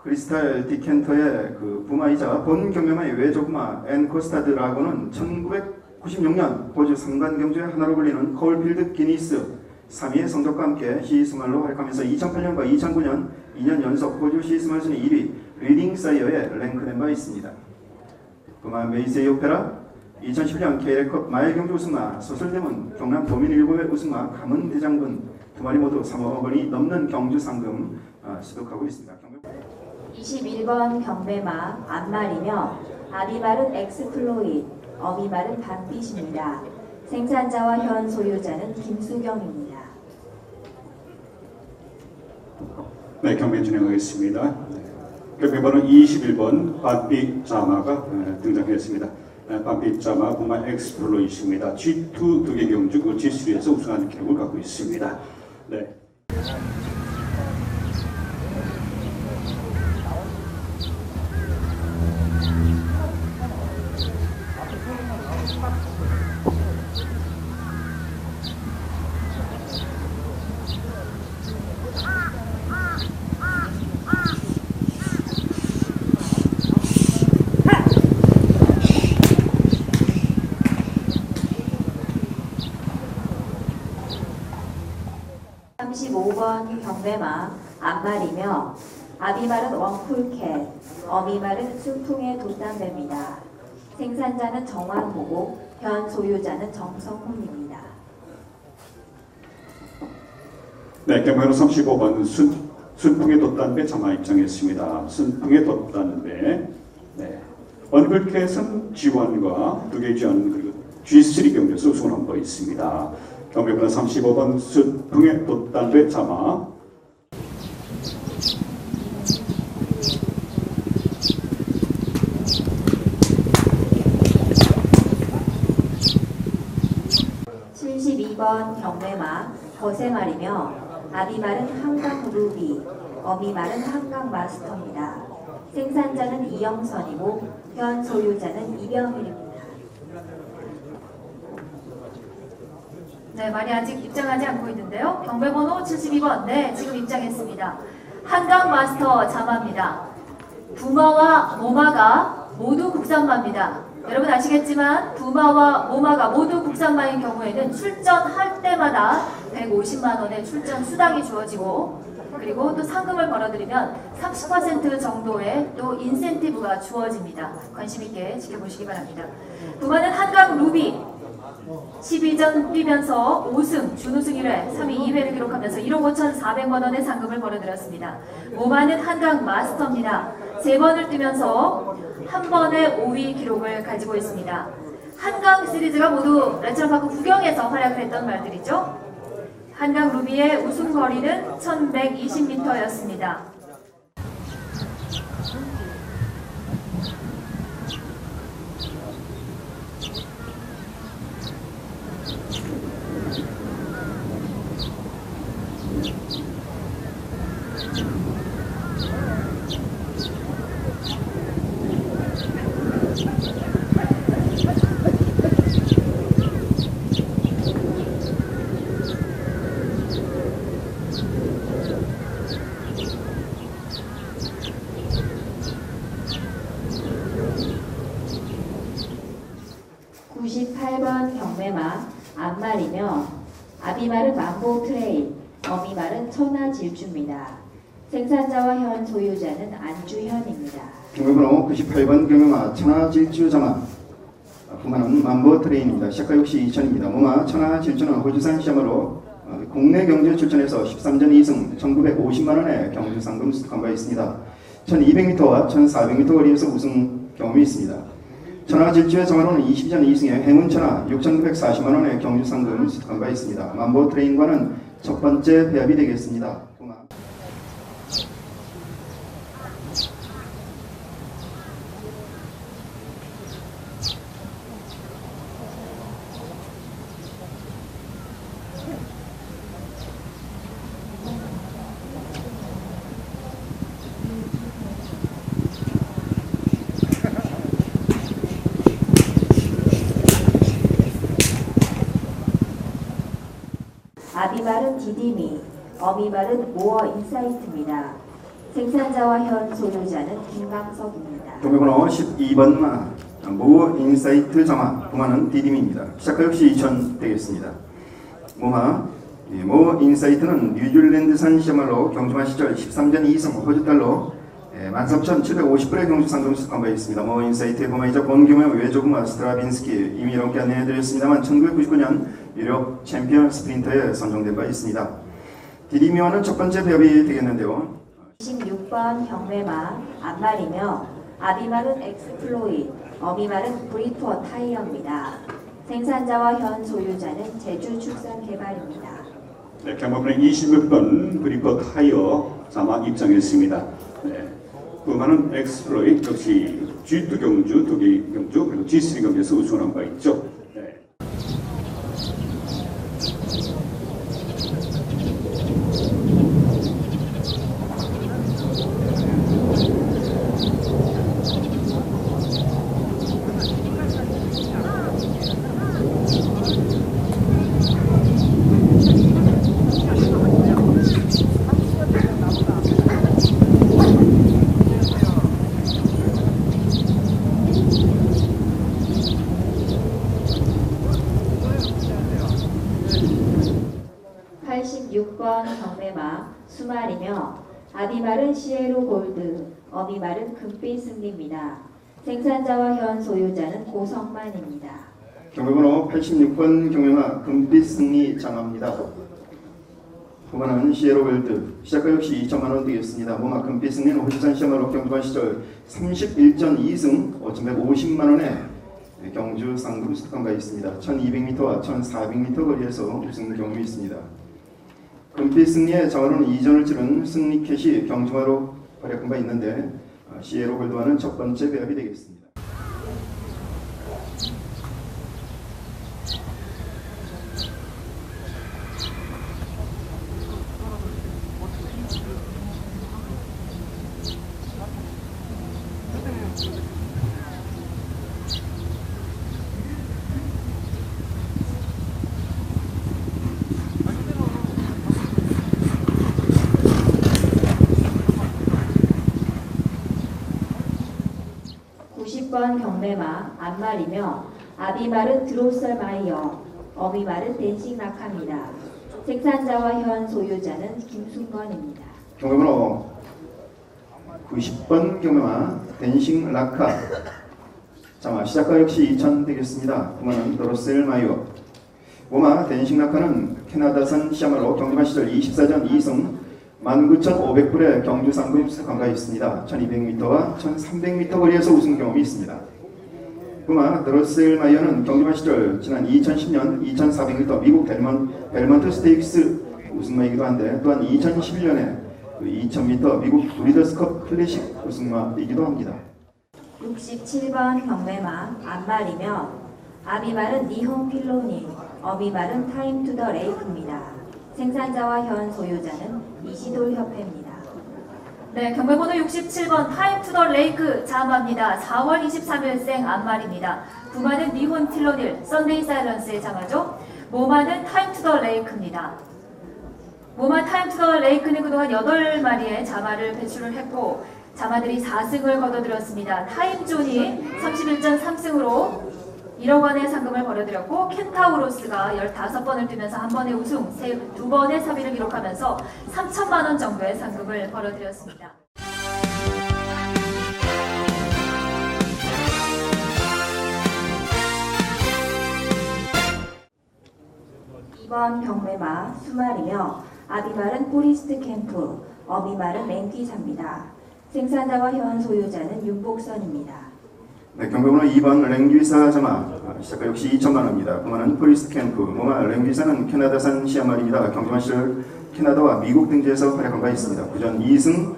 크리스탈 디켄터의 그 부마이자 본 경매마의 외조부마 앤코스타드라고는 1996년 호주 상간경주의 하나로 불리는 코울필드 기니스 3위의 성적과 함께 시스말로 활약하면서 2008년과 2009년 2년 연속 호주 시스말 순위 1위 리딩사이어에 랭크된 바 있습니다. 부마 메이세이 오페라 2011년 K레컵 마일경주 우승마 소설대문 경남 도민1급의 우승마 가문대장군 두 마리 모두 3억 원이 넘는 경주 상금 수득하고 있습니다. 21번 경매마 암말이며 아비말은 엑스플로잇, 어비말은 밤빛입니다. 생산자와 현 소유자는 김수경입니다. 네, 경매 진행하겠습니다. 경매번호 21번 밤빛 자마가 등장했습니다. 반빛 자마 부마 엑스플로이트입니다. G2 두 개 경주 그 G3에서 우승하는 기록을 갖고 있습니다. 네. 경매마 앞말이며 아비말은 원쿨캣, 어미말은 순풍의 돛담배입니다. 생산자는 정환호고 현 소유자는 정성훈입니다. 네, 경매로 35번 순풍의 돛담배 자마 입장했습니다. 순풍의 돛담배. 네. 원쿨캣은 G1과 두 개 G1 그리고 G3 경주에서 우승을 한 바 있습니다. 경매번호 35번 순풍의 돛담배 자마. 경매마 거세말이며 아비말은 한강 루비, 어미말은 한강 마스터입니다. 생산자는 이영선이고 현 소유자는 이병일입니다. 네, 말이 아직 입장하지 않고 있는데요. 경매번호 72번, 네, 지금 입장했습니다. 한강 마스터 자마입니다. 부마와 모마가 모두 국산마입니다. 여러분 아시겠지만 부마와 모마가 모두 국산마인 경우에는 출전할 때마다 150만 원의 출전 수당이 주어지고 그리고 또 상금을 걸어드리면 30% 정도의 또 인센티브가 주어집니다. 관심 있게 지켜보시기 바랍니다. 부마는 한강 루비 12전 뛰면서 5승, 준우승 1회, 3위 2회를 기록하면서 1억 5,400만 원의 상금을 벌어들였습니다. 모마는 한강 마스터입니다. 3번을 뛰면서 한 번의 5위 기록을 가지고 있습니다. 한강 시리즈가 모두 레처파크 구경에서 활약을 했던 말들이죠. 한강 루비의 우승 거리는 1120m였습니다. 경매마 앞말이며 아비말은 만보 트레일, 어미말은 천하질주입니다. 생산자와 현 소유자는 안주현입니다. 경매번호 98번 경매마 천하질주 자마 부마는 만보 트레인입니다. 시작가 역시 2000입니다. 모마 천하질주는 호주산 시험으로 국내 경주 출전해서 13전 2승 1950만 원의 경주 상금 수득한 바 있습니다. 1200m와 1400m 거리에서 우승 경험이 있습니다. 천하질주의 정화로는 20전 2승에 행운천하 6,940만 원의 경주 상금 수득한 바 있습니다. 만보 트레인과는 첫 번째 배합이 되겠습니다. 아비말은 디디미, 어미말은 모어 인사이트입니다. 생산자와 현 소유자는 김강석입니다. 경매번호 12번 모어 인사이트 자마 부마는 디딤입니다. 시작가 역시 2000 되겠습니다. 모마 모어 인사이트는 뉴질랜드산 시말로 경주마 시절 13전 2승 호주달러 13,750불의 경주 상금 수득한 바 있습니다. 모어 인사이트의 부마이자 본규모의 외조부마 스트라빈스키 이미 이렇게 안내해드렸습니다만 1999년 유럽 챔피언 스프린터에 선정된 바 있습니다. 디디미와는 첫 번째 배합이 되겠는데요. 26번 경매마 앞말이며 아비말은 엑스플로잇, 어미말은 브리토어 타이어입니다. 생산자와 현 소유자는 제주축산개발입니다. 네, 경매번호 26번 브리토어 타이어 자막 입장했습니다. 네. 부마는 엑스플로이 역시 G2 경주, 독일 경주, 그리고 G3 경주에서 우승을 한 바 있죠. 네. 경매마 수말이며 아비말은 시에로 골드, 어비말은 금빛 승리입니다. 생산자와 현 소유자는 고성만입니다. 경매번호 86번 경매마 금빛 승리 장합니다. 후반은 시에로 골드, 시작가 역시 2천만원 되겠습니다. 모마 금빛 승리는 호주산 시험으로 경주관 시절 31전 2승 5,150만원의 경주 상금 수탁한 바 있습니다. 1200m와 1400m 거리에서 우승 경험이 있습니다. 금빛 승리의 장어로는 2전을 치른 승리캣이 경주마로 활약한 바 있는데 시에로 골드와는 첫 번째 배합이 되겠습니다. 번 경매마 안말이며 아비말은 드로설마이어, 어비말은 댄싱 낙하입니다. 생산자와 현 소유자는 김순건입니다. 경매번호 90번 경매마 댄싱 라카. 자, 시작가 역시 2천 되겠습니다. 그만은 드로셀 마이어. 모마 댄싱 라카는 캐나다산 시야말로 경주관 시절 24전 2승 19,500불의 경주 상금 수탁한 바 있습니다. 1200m와 1300m 거리에서 우승 경험이 있습니다. 그마 드로셀마이어는 경주관 시절 지난 2010년 2400m 미국 벨먼트 스테이크스 우승마이기도 한데 또한 2011년에 2000m 미국 브리더스컵 클래식 우승마이기도 합니다. 67번 경매마 안말이며 아비말은 니혼 필로니, 어비말은 타임 투 더 레이크입니다. 생산자와 현 소유자는 이시돌 협회입니다. 네, 경매번호 67번 타임 투 더 레이크 장마입니다. 4월 23일생 안말입니다. 부마는 니혼 틸로닐, 썬데이 사일런스의 장마죠. 모마는 타임 투 더 레이크입니다. 모마 타임 투 더 레이크는 그동안 8마리의 자마를 배출을 했고 자마들이 4승을 거둬들였습니다. 타임존이 31전 3승으로 1억 원의 상금을 벌어들였고 켄타우로스가 15번을 뛰면서 한 번의 우승, 2번의 사비를 기록하면서 3천만 원 정도의 상금을 벌어들였습니다. 2번 경매마 수말이며 아비말은 포리스트 캠프, 어비말은 랭귀사입니다. 생산자와 현 소유자는 윤복선입니다. 네, 경매번호 2번 랭귀사 자마. 시작가 역시 2천만 원입니다. 그만은 포리스트 캠프. 모마 랭귀사는 캐나다산 시야말입니다. 경주관 시절 캐나다와 미국 등지에서 활약한 바 있습니다. 구전 2승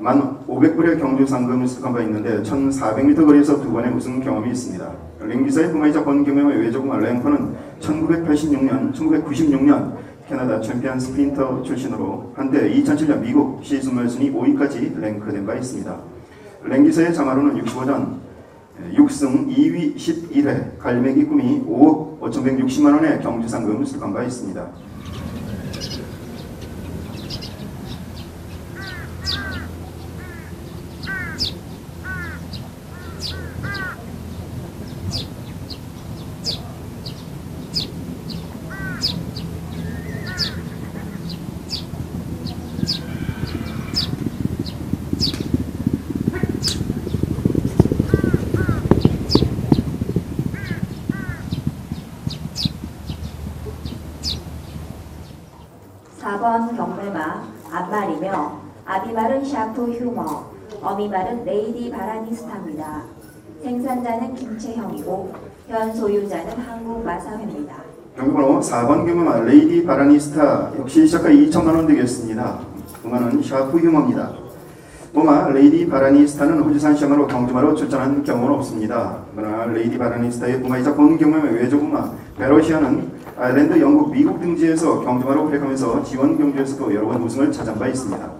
1,500불의 경주 상금을 수탁한 바 있는데 1,400m 거리에서 2번의 우승 경험이 있습니다. 랭귀사의 부마이자 본 경매와 외조부마 랭커는 1996년 캐나다 챔피언 스프린터 출신으로 한때 2007년 미국 시즌 순위 5위까지 랭크된 바 있습니다. 랭귀사의 자마로는 65전 6승 2위 11회 갈매기 꿈이 5억 5,160만 원의 경주 상금을 수탁한 바 있습니다. 경매마 안말이며 아비말은 샤프 휴머, 어미말은 레이디 바라니스타입니다. 생산자는 김채형이고 현 소유자는 한국마사회입니다. 경매번호 4번 경매마 레이디 바라니스타 역시 시작가 2천만 원 되겠습니다. 그만은 샤프 휴머입니다. 보마 레이디 바라니스타는 호주산 시험으로 경주마로 출전한 경우는 없습니다. 그러나 레이디 바라니스타의 부마이자 본 경험의 외조부마 베로시아는 아일랜드, 영국, 미국 등지에서 경주마로 활약하면서 지원 경주에서도 여러 번 우승을 차지한 바 있습니다.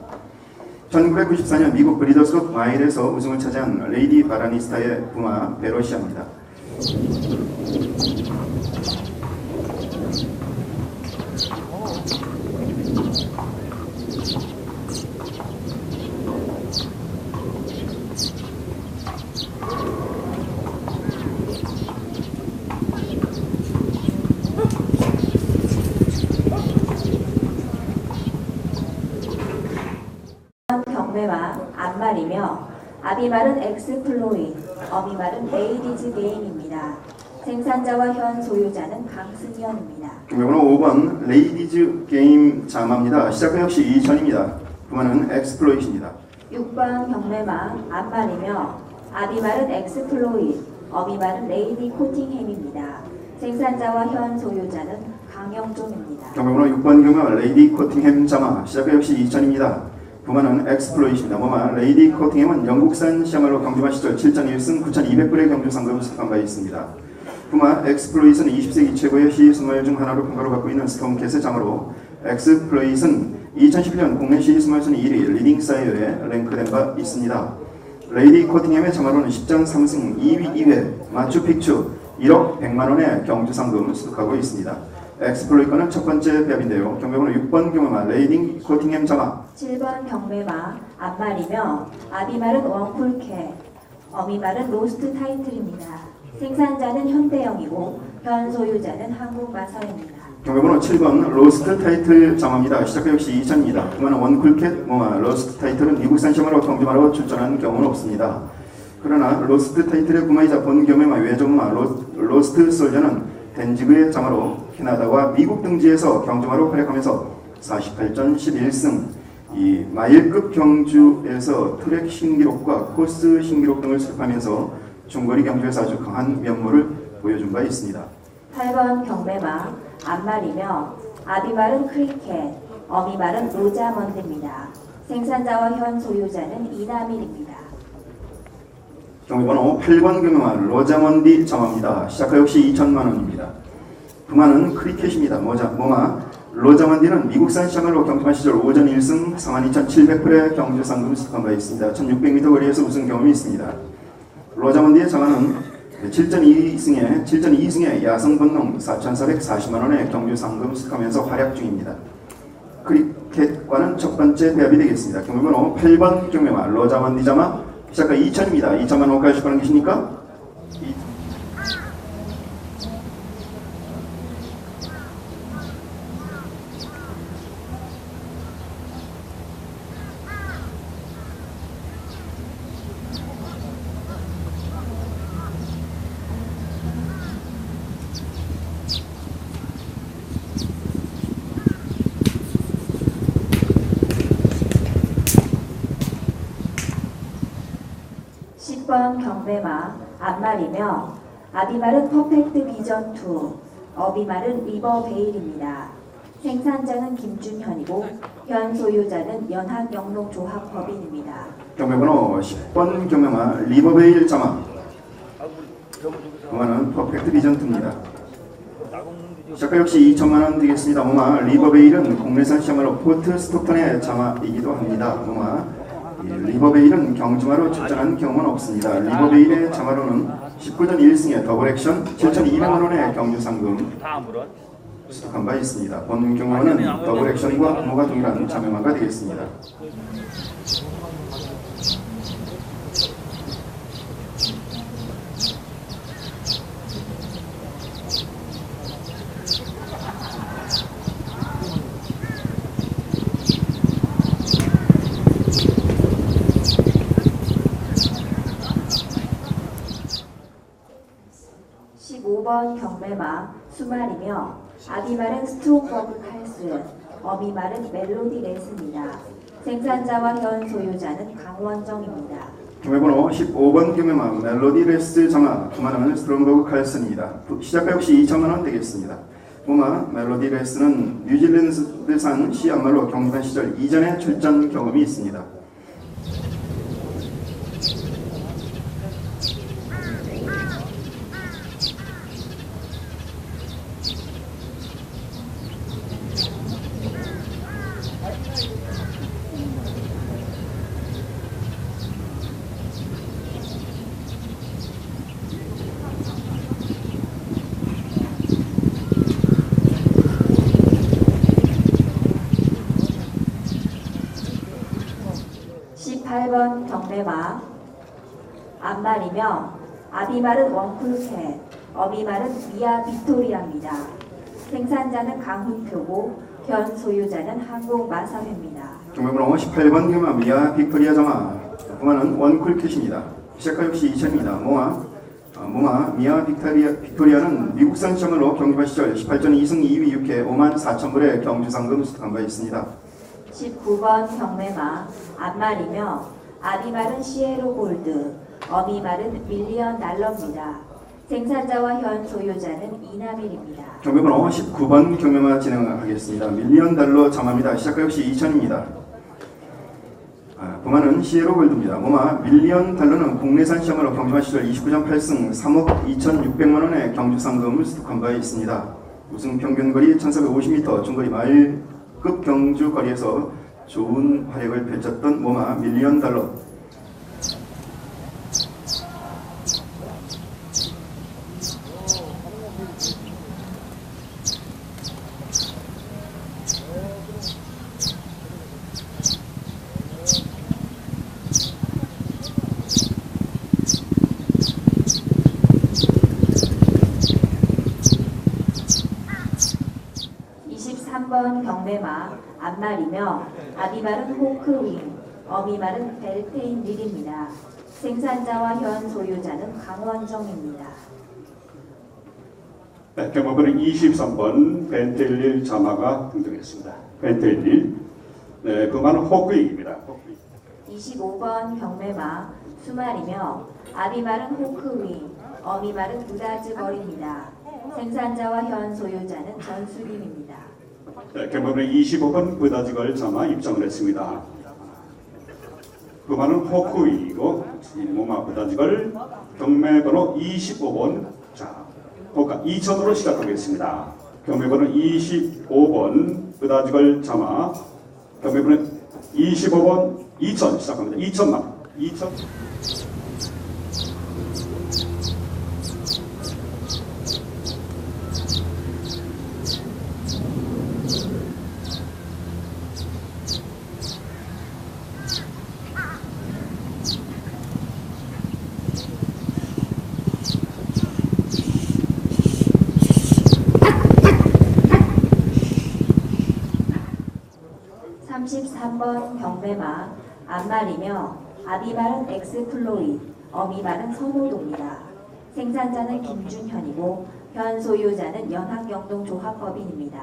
1994년 미국 브리더스컵 마일에서 우승을 차지한 레이디 바라니스타의 부마 베로시아입니다. 경매와 앞말이며 아비말은 엑스플로잇, 어미말은 레이디즈 게임입니다. 생산자와 현 소유자는 강승현입니다. 경매번호 5번 레이디즈 게임 자마입니다. 시작은 역시 2000입니다. 부마는 엑스플로잇입니다. 6번 경매마 앞말이며 아비말은 엑스플로잇, 어미말은 레이디 코팅햄입니다. 생산자와 현 소유자는 강영종입니다. 경매번호 6번 경매 레이디 코팅햄 자마. 시작은 역시 2000입니다. 부마는 엑스플로잇입니다. 모마 레이디 코팅햄은 영국산 시야말로 경주마 시절 7전 1승 9,200불의 경주 상금을 수상한 바 있습니다. 부마 엑스플로잇은 20세기 최고의 시스몰 중 하나로 평가를 받고 있는 스톰캣의 자마로 엑스플로잇은 2011년 국내 시스몰 순위 1위 리딩 사이어에 랭크된 바 있습니다. 레이디 코팅햄의 자마로는 10전 3승 2위 2회 마추픽추 1억 100만원의 경주 상금을 수득하고 있습니다. 엑스플로잇과는 첫 번째 배합인데요. 경매번호 6번 경매마 레이디 코팅햄 자마. 7번 경매마 앞말이며 아비말은 원쿨캣, 어미말은 로스트 타이틀입니다. 생산자는 현대영이고 현 소유자는 한국마사입니다. 경매번호 7번 로스트 타이틀 자마입니다. 시작 역시 2000입니다. 그만한 원쿨캣 모마 로스트 타이틀은 미국산 시험으로 경주마로 출전한 경우는 없습니다. 그러나 로스트 타이틀의 구마이자 본 경매마 외조마 로스트 솔저는 덴지그의 자마로 캐나다와 미국 등지에서 경주마로 활약하면서 48전 11승 이 마일급 경주에서 트랙 신기록과 코스 신기록 등을 수립하면서 중거리 경주에서 아주 강한 면모를 보여준 바 있습니다. 8번 경매마 앞말이며 아비말은 크리켓, 어미말은 로자먼드입니다. 생산자와 현 소유자는 이나밀입니다. 경매번호 8번 경매마 로자먼디 자마입니다. 시작하 역시 2,000만원입니다. 부마는 크리켓입니다. 모마 로자먼디는 미국산 시야말로 경주마 시절 5전 1승 42,700불의 경주 상금을 수상한 바 있습니다. 1600m 거리에서 우승 경험이 있습니다. 로자먼디의 자마는 7전 2승에 야성 번농 4,440만원의 경주 상금을 수상하면서 활약 중입니다. 크리켓과는 첫 번째 배합이 되겠습니다. 경매번호 8번 경매마 로자먼디 자마. 시작가 2000입니다. 2000만 원까지 주고는 계십니까? 경매마 앞말이며 아비말은 퍼펙트 비전 2, 어비말은 리버베일입니다. 생산자는 김준현이고 현 소유자는 연합영농조합법인입니다. 경매번호 10번 경매마 리버베일 자마. 그만은 퍼펙트 비전 2입니다. 시작가 역시 2천만원 되겠습니다. 모마 리버베일은 국내산 시야말로 포트 스톡턴의 자마이기도 합니다. 모마 리버베일은 경주마로 출전한 경험은 없습니다. 리버베일의 자마로는 19전 1승에 더블 액션 7,200만원의 경주 상금 수득한 바 있습니다. 본 경우는 더블 액션과 부모가 동일한 자매만가 되겠습니다. 경매마 수말이며 아비말은 스트롱버그 칼스, 어미말은 멜로디 레스입니다. 생산자와 현 소유자는 강원정입니다. 경매번호 15번 경매마 멜로디 레스 자마. 부마는 스트롱버그 칼슨입니다. 시작가 역시 2천만원 되겠습니다. 부마 멜로디 레스는 뉴질랜드산 시야말로 경주단 시절 이전에 출전 경험이 있습니다. 21번 경매마 앞말이며 아비말은 원쿨캣, 어미말은 미아 빅토리아입니다. 생산자는 강훈표고 견 소유자는 한국마사회입니다. 경매번호 18번 경마 미아 빅토리아 자마. 부마는 원쿨캣입니다. 시작가 역시 2000입니다. 모마 미아 빅토리아는 미국산 시장으로 경주마 시절 18전 2승 2위 6회 5만 4천 불의 경주 상금 수득한 바 있습니다. 19번 경매마 앞말이며 아비말은 시에로 골드, 어미말은 밀리언 달러입니다. 생산자와 현 소유자는 이나밀입니다. 경매번호 19번 경매마 진행하겠습니다. 밀리언 달러 자마입니다. 시작가 역시 2000입니다. 부마는 시에로 골드입니다. 모마 밀리언 달러는 국내산 시험으로 경주마 시절 29전 8승 3억 2,600만 원의 경주 상금을 수득한 바 있습니다. 우승 평균 거리 1,450m, 중거리 마일급 경주 거리에서 좋은 활약을 펼쳤던 모마 밀리언 달러. 번 경매마 앞말이며 아비말은 호크윙, 어미말은 벨테인 릴입니다. 생산자와 현 소유자는 강원정입니다. 네, 경매번호 23번 벤텔릴 자마가 등장했습니다. 벤텔릴. 네, 부마는 호크윙입니다. 25번 경매마 수말이며 아비말은 호크윙, 어미말은 우다즈걸입니다. 생산자와 현 소유자는 전수림입니다. 네, 경매번호 25번 부다지걸 자마 입장을 했습니다. 부마는 호크윙이고 모마 부다지걸. 경매번호 25번. 자, 볼까 2000으로 시작하겠습니다. 경매번호 25번 부다지걸 자마. 경매번호 25번 2000 시작합니다. 2000만 2000. (33번) 경매마 앞말이며 아비말은 엑스플로이, 어미말은 선호도입니다. 생산자는 김준현이고 현 소유자는 연합영동조합법인입니다.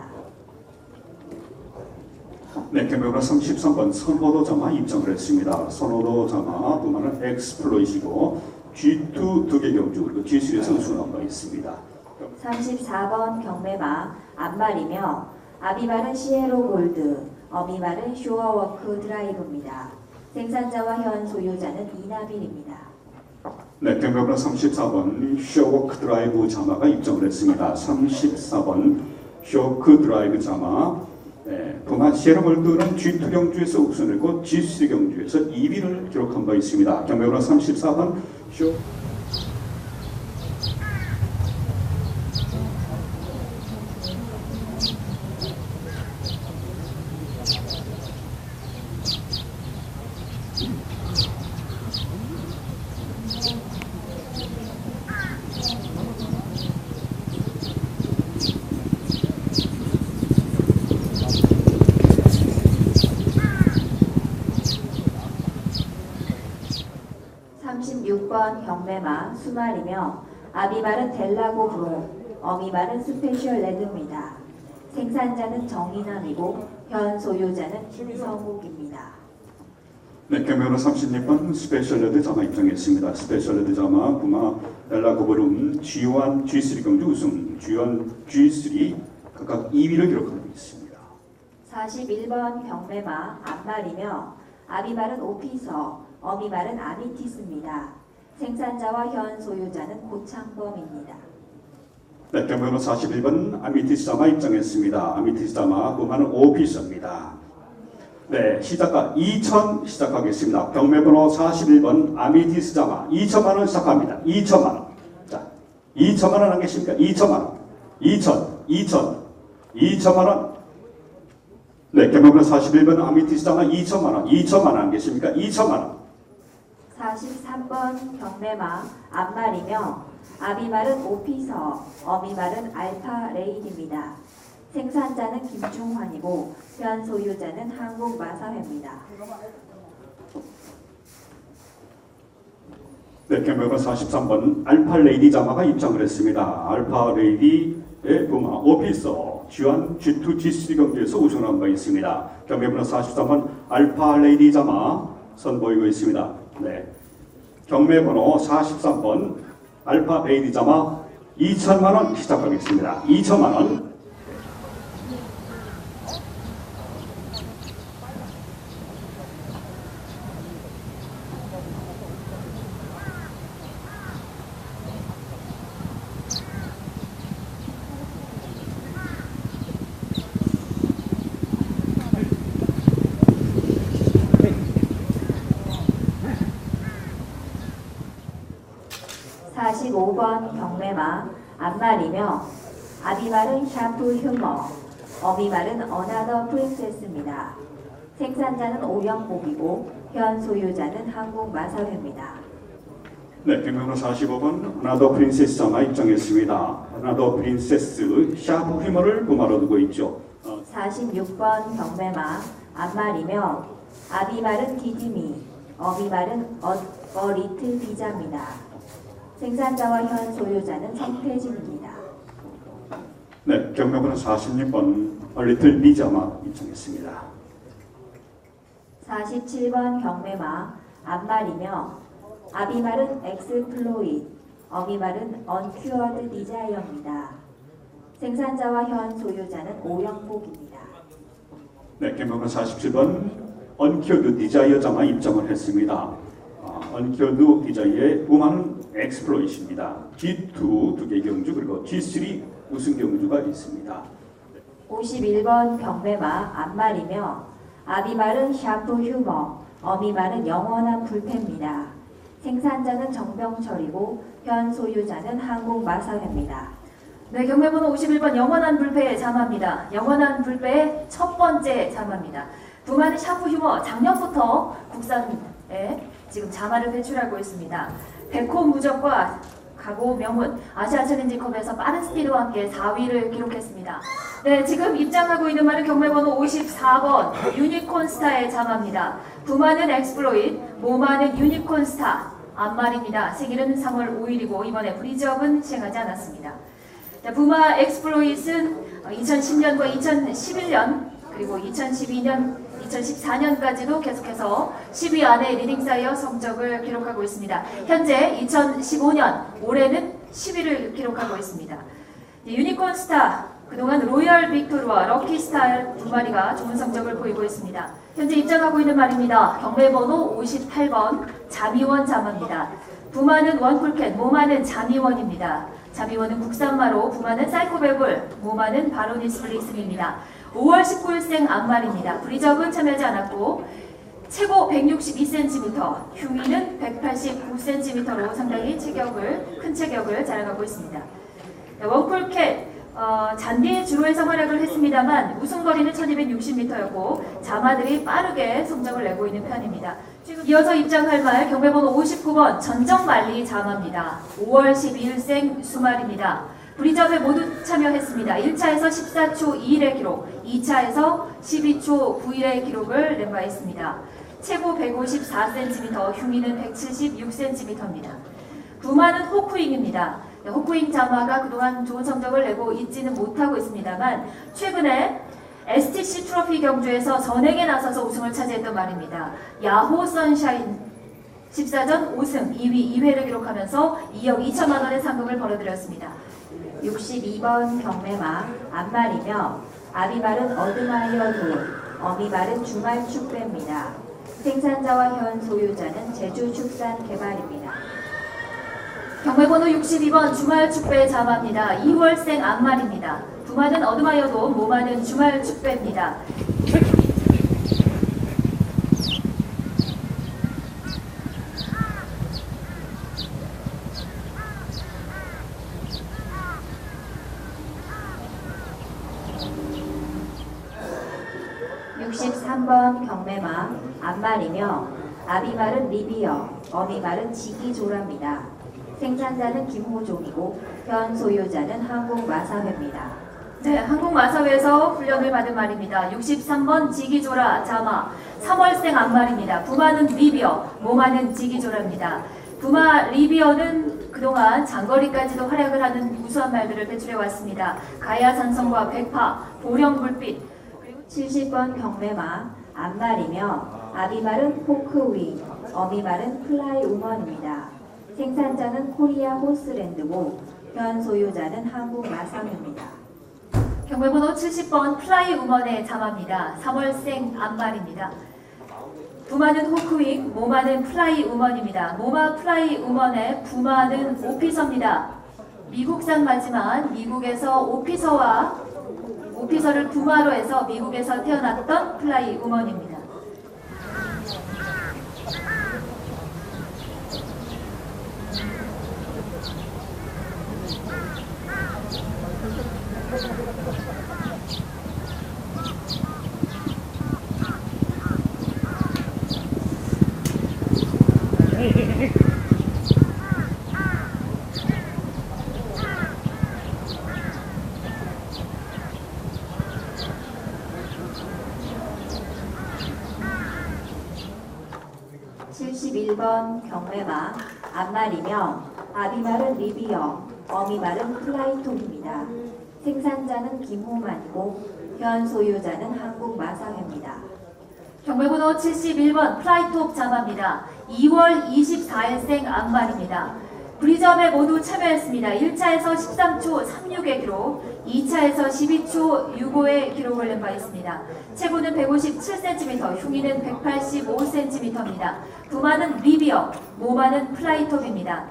네, 경매번호 33번 선호도 자마 입장을 했습니다. 선호도 자마 부마는 엑스플로이시고 G2 두 개 경주 그리고 G3에서 우승한 바 있습니다. 34번 경매마 앞말이며 아비말은 시에로 골드, 어미말은 쇼어워크 드라이브입니다. 생산자와 현 소유자는 이나빌입니다. 네, 경매번호 34번 쇼워크 드라이브 자마가 입장을 했습니다. 34번 쇼크 드라이브 자마. 네, 부마 시에로골드는 G2 경주에서 우승을 했고 G3 경주에서 2위를 기록한 바 있습니다. 경매번호 34번 쇼. 경매마 수말이며 아비말은 델라고 브롬, 어미말은 스페셜 레드입니다. 생산자는 정인환이고 현 소유자는 김성욱입니다. 네, 경매번호 36번 스페셜 레드 자마 입장했습니다. 스페셜 레드 자마 부마 델라고 브롬 G1, G3 경주 우승, G1, G3 각각 2위를 기록하고 있습니다. 41번 경매마 앞말이며 아비말은 오피서, 어미말은 아미티스입니다. 생산자와 현 소유자는 고창범입니다. 네, 경매번호 41번 아미티스 자마 입장했습니다. 아미티스 자마 부마는 오피서입니다. 네, 시작가 2000 시작하겠습니다. 경매번호 41번 아미티스 자마 2천만 원 시작합니다. 2천만 원. 자, 2천만 원 안 계십니까? 2천만 원. 2천만 원. 네, 경매번호 41번 아미티스 자마 2천만 원. 2천만 원 안 계십니까? 2천만 원. 43번 경매마 앞말이며 아비말은 오피서, 어미말은 알파 레이드입니다. 생산자는 김중환이고 현 소유자는 한국마사회입니다. 네, 경매번 43번 알파 레이디 자마가 입장을 했습니다. 알파 레이디의 부마 오피서 주한 G2, G3 경주에서 우승한 바 있습니다. 경매번호 43번 알파 레이디 자마 선보이고 있습니다. 네, 경매번호 43번 알파 레이디 자마 2천만 원 시작하겠습니다. 2천만 원. (45번) 경매마 앞말이며 아비말은 샤프 휴머, 어미말은 어나더 프린세스입니다. 생산자는 오영복이고 현 소유자는 한국마사회입니다. 네, 경매번호 45번 어나더 프린세스 자마 입장했습니다. 어나더 프린세스 샤프 휘머를 부마로 두고 있죠. 46번 경매마 앞말이며 아비말은 디디미, 어미말은 리틀 비자입니다. 생산자와 현 소유자는 성태진입니다. 네, 경매번호 46번 리틀 비자마 입장했습니다. 47번 경매마 앞말이며 아비말은 엑스플로잇, 어미말은 언큐어드 디자이어입니다. 생산자와 현 소유자는 오영복입니다. 네, 경매번호 47번 언큐어드 디자이어 자마 입장을 했습니다. 언큐어드 디자이어의 부마는 엑스플로잇입니다. G2 두 개 경주 그리고 G3 우승 경주가 있습니다. 51번 경매마 앞말이며 아비말은 샤프 휴머, 어미말은 영원한 불패입니다. 생산자는 정병철이고 현 소유자는 한국마사회입니다. 네, 경매번호 51번 영원한 불패의 자마입니다. 영원한 불패의 첫 번째 자마입니다. 부마는 샤프 휴머 작년부터 국산에 지금 자마를 배출하고 있습니다. 백호 무적과 가고 명훈 아시아 챌린지컵에서 빠른 스피드와 함께 4위를 기록했습니다. 네, 지금 입장하고 있는 말은 경매번호 54번 유니콘 스타의 자마입니다. 부마는 엑스플로잇, 모마는 유니콘 스타. 앞말입니다. 생일은 3월 5일이고 이번에 브리즈업은 시행하지 않았습니다. 자, 부마 엑스플로잇은 2010년과 2011년 그리고 2012년, 2014년까지도 계속해서 10위 안에 리딩 사이어 성적을 기록하고 있습니다. 현재 2015년 올해는 10위를 기록하고 있습니다. 유니콘 스타 그동안 로열 빅토르와 럭키 스타 두 마리가 좋은 성적을 보이고 있습니다. 현재 입장하고 있는 말입니다. 경매번호 58번 자미원 자마입니다. 부마는 원쿨캣, 모마는 자미원입니다. 자미원은 국산마로, 부마는 사이코베블, 모마는 바로니스 블리스입니다. 5월 19일생 앞말입니다. 브리접은 참여하지 않았고 최고 162cm, 흉위는 189cm로 상당히 큰 체격을 자랑하고 있습니다. 원쿨캣 잔디에 주로에서 활약을 했습니다만 우승거리는 1260m였고 자마들이 빠르게 성적을 내고 있는 편입니다. 지금 이어서 입장할 말 경매번호 59번 전정말리 자마입니다. 5월 12일생 수말입니다. 브리접에 모두 참여했습니다. 1차에서 14초 2일의 기록, 2차에서 12초 9일의 기록을 낸 바 있습니다. 최고 154cm, 흉위는 176cm입니다. 부마는 호크윙입니다. 호크윙 자마가 그동안 좋은 성적을 내고 있지는 못하고 있습니다만 최근에 STC 트로피 경주에서 전행에 나서서 우승을 차지했던 말입니다. 야호 선샤인 14전 5승 2위 2회를 기록하면서 2억 2천만 원의 상금을 벌어들였습니다. 62번 경매마 앞말이며 아비말은 어드마이어 돌, 어미말은 주말 축배입니다. 생산자와 현 소유자는 제주축산개발입니다. 경매번호 62번 주말 축배 자마입니다. 2월생 앞말입니다. 부마는 어드마이어도, 모마는 주말 축배입니다. (63번) 경매마 앞말이며 아비말은 리비어, 어미말은 지기조라입니다. 생산자는 김호종이고 현 소유자는 한국마사회입니다. 네, 한국마사회에서 훈련을 받은 말입니다. 63번 지기조라 자마, 3월생 암말입니다. 부마는 리비어, 모마는 지기조라입니다. 부마 리비어는 그동안 장거리까지도 활약을 하는 우수한 말들을 배출해 왔습니다. 가야산성과 백파, 보령불빛, 그리고 70번 경매마 암말이며 아비말은 포크윙, 어미말은 플라이우먼입니다. 생산자는 코리아 호스랜드고 현 소유자는 한국마상입니다. 경매번호 70번 플라이 우먼의 자마입니다. 3월생 암말입니다. 부마는 호크윙, 모마는 플라이 우먼입니다. 모마 플라이 우먼의 부마는 오피서입니다. 미국산 맞지만 미국에서 오피서를 부마로 해서 미국에서 태어났던 플라이 우먼입니다. (71번) 경매마 암말이며 아비말은 리비어, 어미말은 플라이톱입니다. 생산자는 김호만이고 현 소유자는 한국마상입니다. 경매번호 71번 플라이톱 자마입니다. 2월 24일생 암말입니다. 브리점에 모두 참여했습니다. 1차에서 13초 36의 기록, 2차에서 12초 65의 기록을 낸 바 있습니다. 체구는 157cm, 흉이는 185cm입니다. 부마는 리비어, 모마는 플라이톱입니다.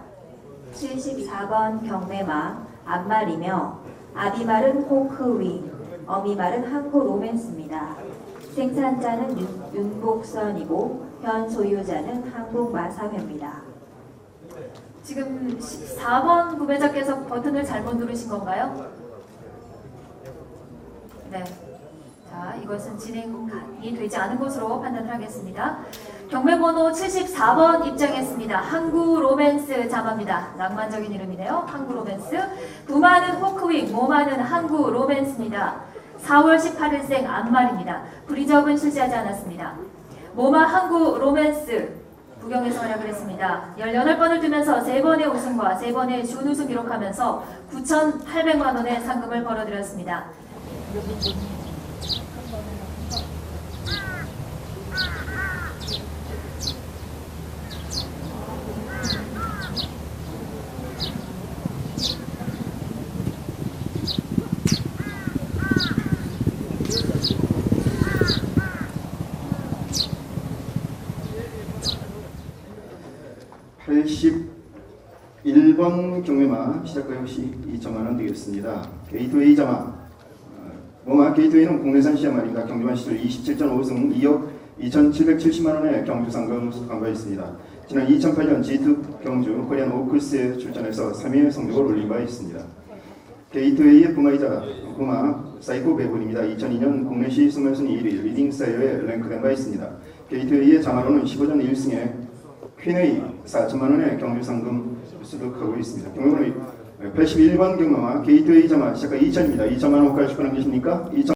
74번 경매마 암말이며 아비말은 호크윙, 어미말은 한국로맨스입니다. 생산자는 윤복선이고 현 소유자는 한국마사회입니다. 지금 4번 구매자께서 버튼을 잘못 누르신 건가요? 네. 자, 이것은 진행이 되지 않은 것으로 판단을 하겠습니다. 경매번호 74번 입장했습니다. 항구 로맨스 자마입니다. 낭만적인 이름이네요. 항구 로맨스. 부마는 호크윙, 모마는 항구 로맨스입니다. 4월 18일생 암말입니다. 브리접은 실시하지 않았습니다. 모마 항구 로맨스 부경에서 활약을 했습니다. 18번을 뜨면서 3번의 우승과 3번의 준우승 기록하면서 9,800만 원의 상금을 벌어들였습니다. (81번) 경매마 시작가 역시 2천만 원 되겠습니다. 게이트웨이 자마 모마 게이트웨이는 국내산 시야말입니다. 경주만 시절 27.5승 2억 2,770만 원의 경주 상금을 수상한 바 있습니다. 지난 2008년 G2 경주 코리안 오크스에 출전해서 3위의 성적을 올린 바 있습니다. 게이트웨이의 부마이자 부마 사이코 배분입니다. 2002년 국내시 수면순위 1위 리딩 사이어에 랭크된 바 있습니다. 게이트웨이의 자마로는 15전 1승에 퀸웨이 4천만 원의 경주 상금 수득하고 있습니다. 경매번호 81번 경매마 게이트웨이 자마 시작가 2천입니다. 2천만 원 호가를 주문한 계십니까? 2천.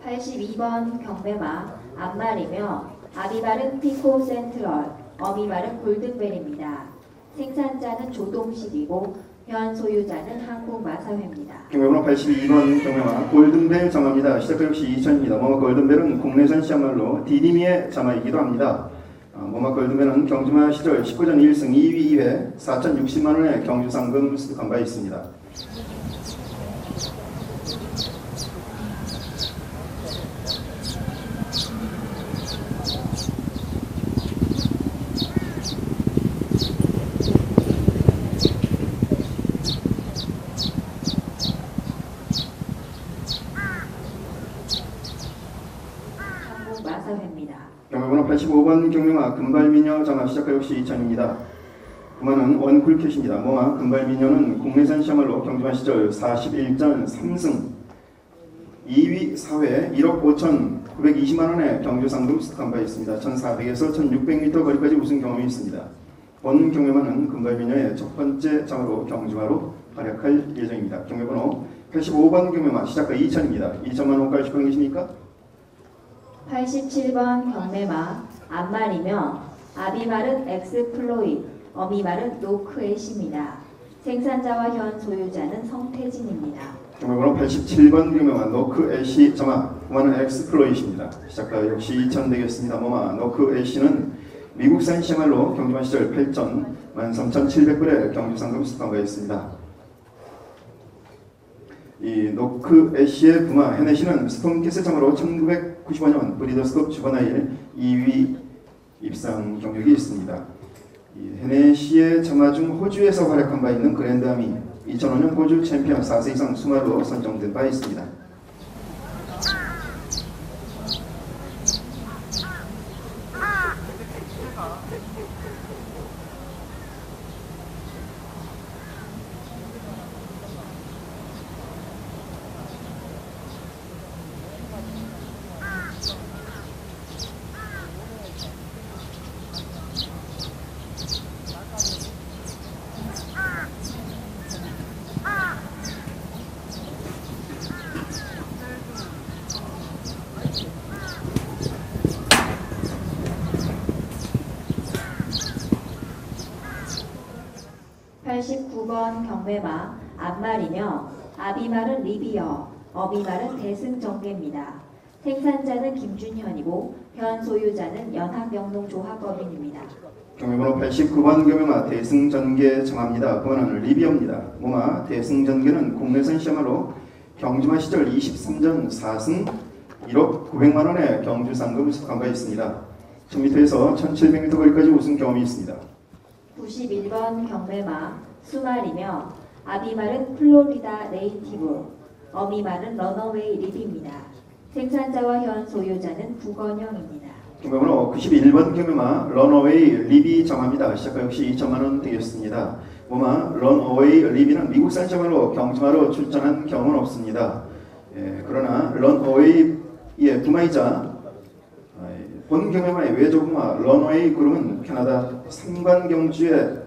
(82번) 경매마 암말이며 아비말은 피코 센트럴, 어미말은 골든벨입니다. 생산자는 조동식이고 현 소유자는 한국마사회입니다. 경매번호 82번 경매마 골든벨 자마입니다. 시작가 역시 2천입니다. 모마 골든벨은 국내산 시야말로 디디미의 자마이기도 합니다. 모마 골든벨은 경주마 시절 19전 1승 2위 2회 4,060만 원의 경주 상금 수득한 바 있습니다. 경북 마사회입니다. 경매번호 85번 경매마 금발미녀 장화 시작가 역시 2000입니다. 구마는 원쿨캣입니다. 모마 금발미녀는 국내산 시야말로 경주만 시절 41전 3승 2위 4회 1억 5,920만원의 경주상금 수탁한 바 있습니다. 1400에서 1600m 거리까지 우승 경험이 있습니다. 본 경매마는 금발미녀의 첫 번째 장으로 경주마로 활약할 예정입니다. 경매번호 85번 경매마 시작가 2000입니다. 2000만 원까지 축하 계십니까? 87번 경매마 앞말이며 아비말은 엑스플로잇, 어미말은 노크엣입니다. 생산자와 현 소유자는 성태진입니다. 경매번호 87번 경매마 노크애쉬 점화 모마는 엑스플로잇입니다. 시작가 역시 2000 되겠습니다. 모마 노크애쉬는 미국산 시야말로 경주만 시절 8전 13,700불의 경주상금 수탁한 바 있습니다. 이 노크애쉬의 부마 헤네시는 스톰캐슬 장으로 1995년 브리더스컵 주바나일 2위 입상 경력이 있습니다. 이 헤네시의 점화 중 호주에서 활약한 바 있는 그랜드아미 2005년 호주 챔피언 4세 이상 수마로 선정된 바 있습니다. (89번) 경매마 앞말이며 아비말은 리비어, 어미말은 대승정계입니다. 생산자는 김준현이고 현 소유자는 연합영농조합법인입니다. 경매번호 89번 경매마 대승전개 정합니다. 번호는 리비어입니다. 모마 대승전개는 국내산 시야말로 경주마 시절 23전 4승 1억 900만 원의 경주상금을 수탁한 바 있습니다. 1000m에서 1700m 거리까지 우승 경험이 있습니다. 91번 경매마 수말이며 아비말은 플로리다 네이티브, 어미말은 런어웨이 립입니다. 생산자와 현 소유자는 부건영입니다. 경매번호 91번 경매마 런어웨이 리비 정합니다. 시작가 역시 2천만 원 되겠습니다. 모마 런어웨이 리비는 미국산 시야말로 경주마로 출전한 경험은 없습니다. 그러나 런어웨이의 부마이자 본 경매마의 외조부마 런어웨이 그룹은 캐나다 상관 경주의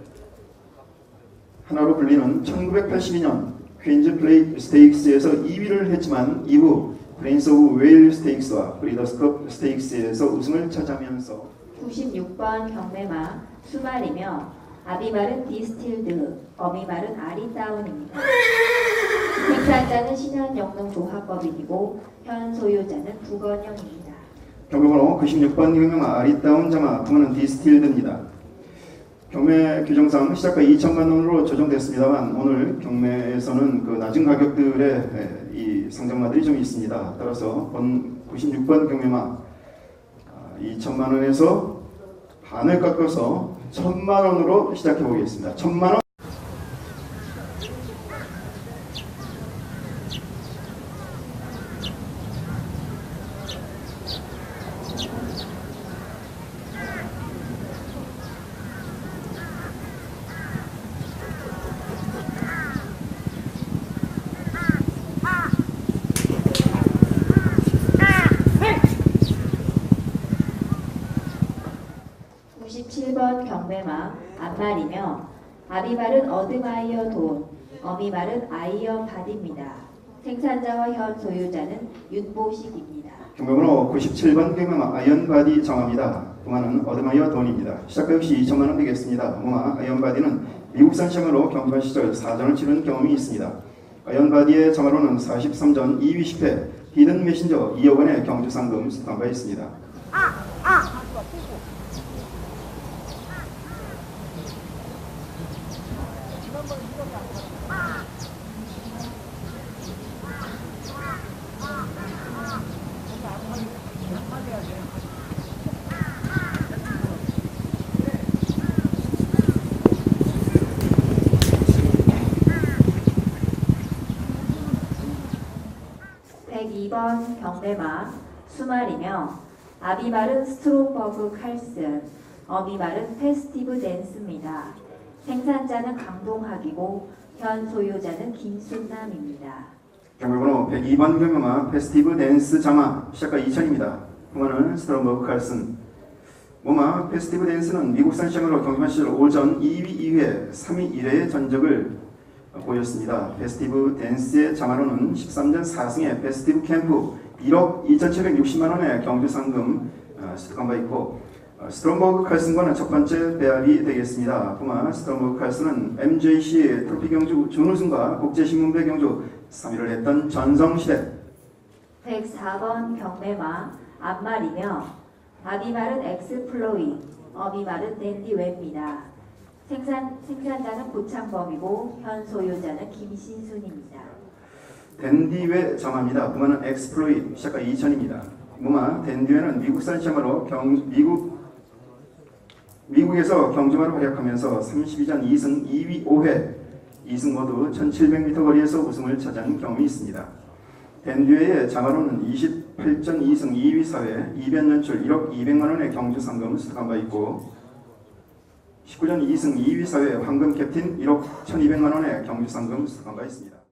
하나로 불리는 1982년 퀸즈 플레이트 스테이크스에서 2위를 했지만 이후 프린스 오브 웨일 스테이크스와 브리더스컵 스테이크스에서 우승을 차지하면서 96번 경매마 수말이며 아비말은 디스틸드, 어미말은 아리따운입니다. 생산자는 신한영농조합법인이고 현 소유자는 부건영입니다. 경매번호 96번 경매마 아리따운 자마 부마는 디스틸드입니다. 경매 규정상 시작가 2천만 원으로 조정됐습니다만 오늘 경매에서는 그 낮은 가격들의 이 상장마들이 좀 있습니다. 따라서 본 96번 경매마 2천만 원에서 반을 깎아서 1,000만 원으로 시작해 보겠습니다. 1,000만 원. 경매마 앞말이며 아비말은 어드마이어 돈, 어미말은 아이어 바디입니다. 생산자와 현 소유자는 윤보식입니다. 경매번호 97번 경매마 아이언바디 정합니다. 부마는 어드마이어 돈입니다. 시작가 역시 2천만 원 되겠습니다. 부마 아이언바디는 미국산 시장으로 경주마 시절 4전을 치른 경험이 있습니다. 아이언바디의 자마로는 43전 2위 10회 히든 메신저 2억 원의 경주상금 수탁한 바 있습니다. (102번) 경매마 수말이며 아비말은 스트롬버그 칼슨, 어비말은 페스티브 댄스입니다. 생산자는 강동학이고 현 소유자는 김순남입니다. 경매번호 102번 경매마 페스티브 댄스 자마 시작가 2000입니다. 후마는 스트롬버그 칼슨. 모마 페스티브 댄스는 미국산 시장으로 경기만 시절 오전 2위 2회, 3위 1회의 전적을 보였습니다. 페스티브 댄스의 자마로는 13전 4승의 페스티브 캠프 1억 2,760만 원의 경주 상금 습득한 바 있고 스트롬버그 칼슨과는 첫 번째 배합이 되겠습니다. 후마 스트롬버그 칼슨은 MJC 트로피 경주 준우승과 국제신문배 경주 3위를 했던 전성시대. 104번 경매마 앞말이며 아비말은 엑스플로이, 어비말은 댄디웨입니다. 생산자는 고창범이고 현 소유자는 김신순입니다. 댄디웨 자마입니다. 부마는 엑스플로이 시작가 2000입니다. 무마 댄디웨는 미국산 시장으로 미국에서 경주마로 활약하면서 32전 2승 2위 5회 2승 모두 1700m 거리에서 우승을 차지한 경험이 있습니다. 댄디웨의 자마로는 28전 2승 2위 4회 2변 연출 1억 200만 원의 경주 상금을 습득한 바 있고 19전 2승 2위 4회 황금 캡틴 1억 1200만 원의 경주 상금을 습득한 바 있습니다.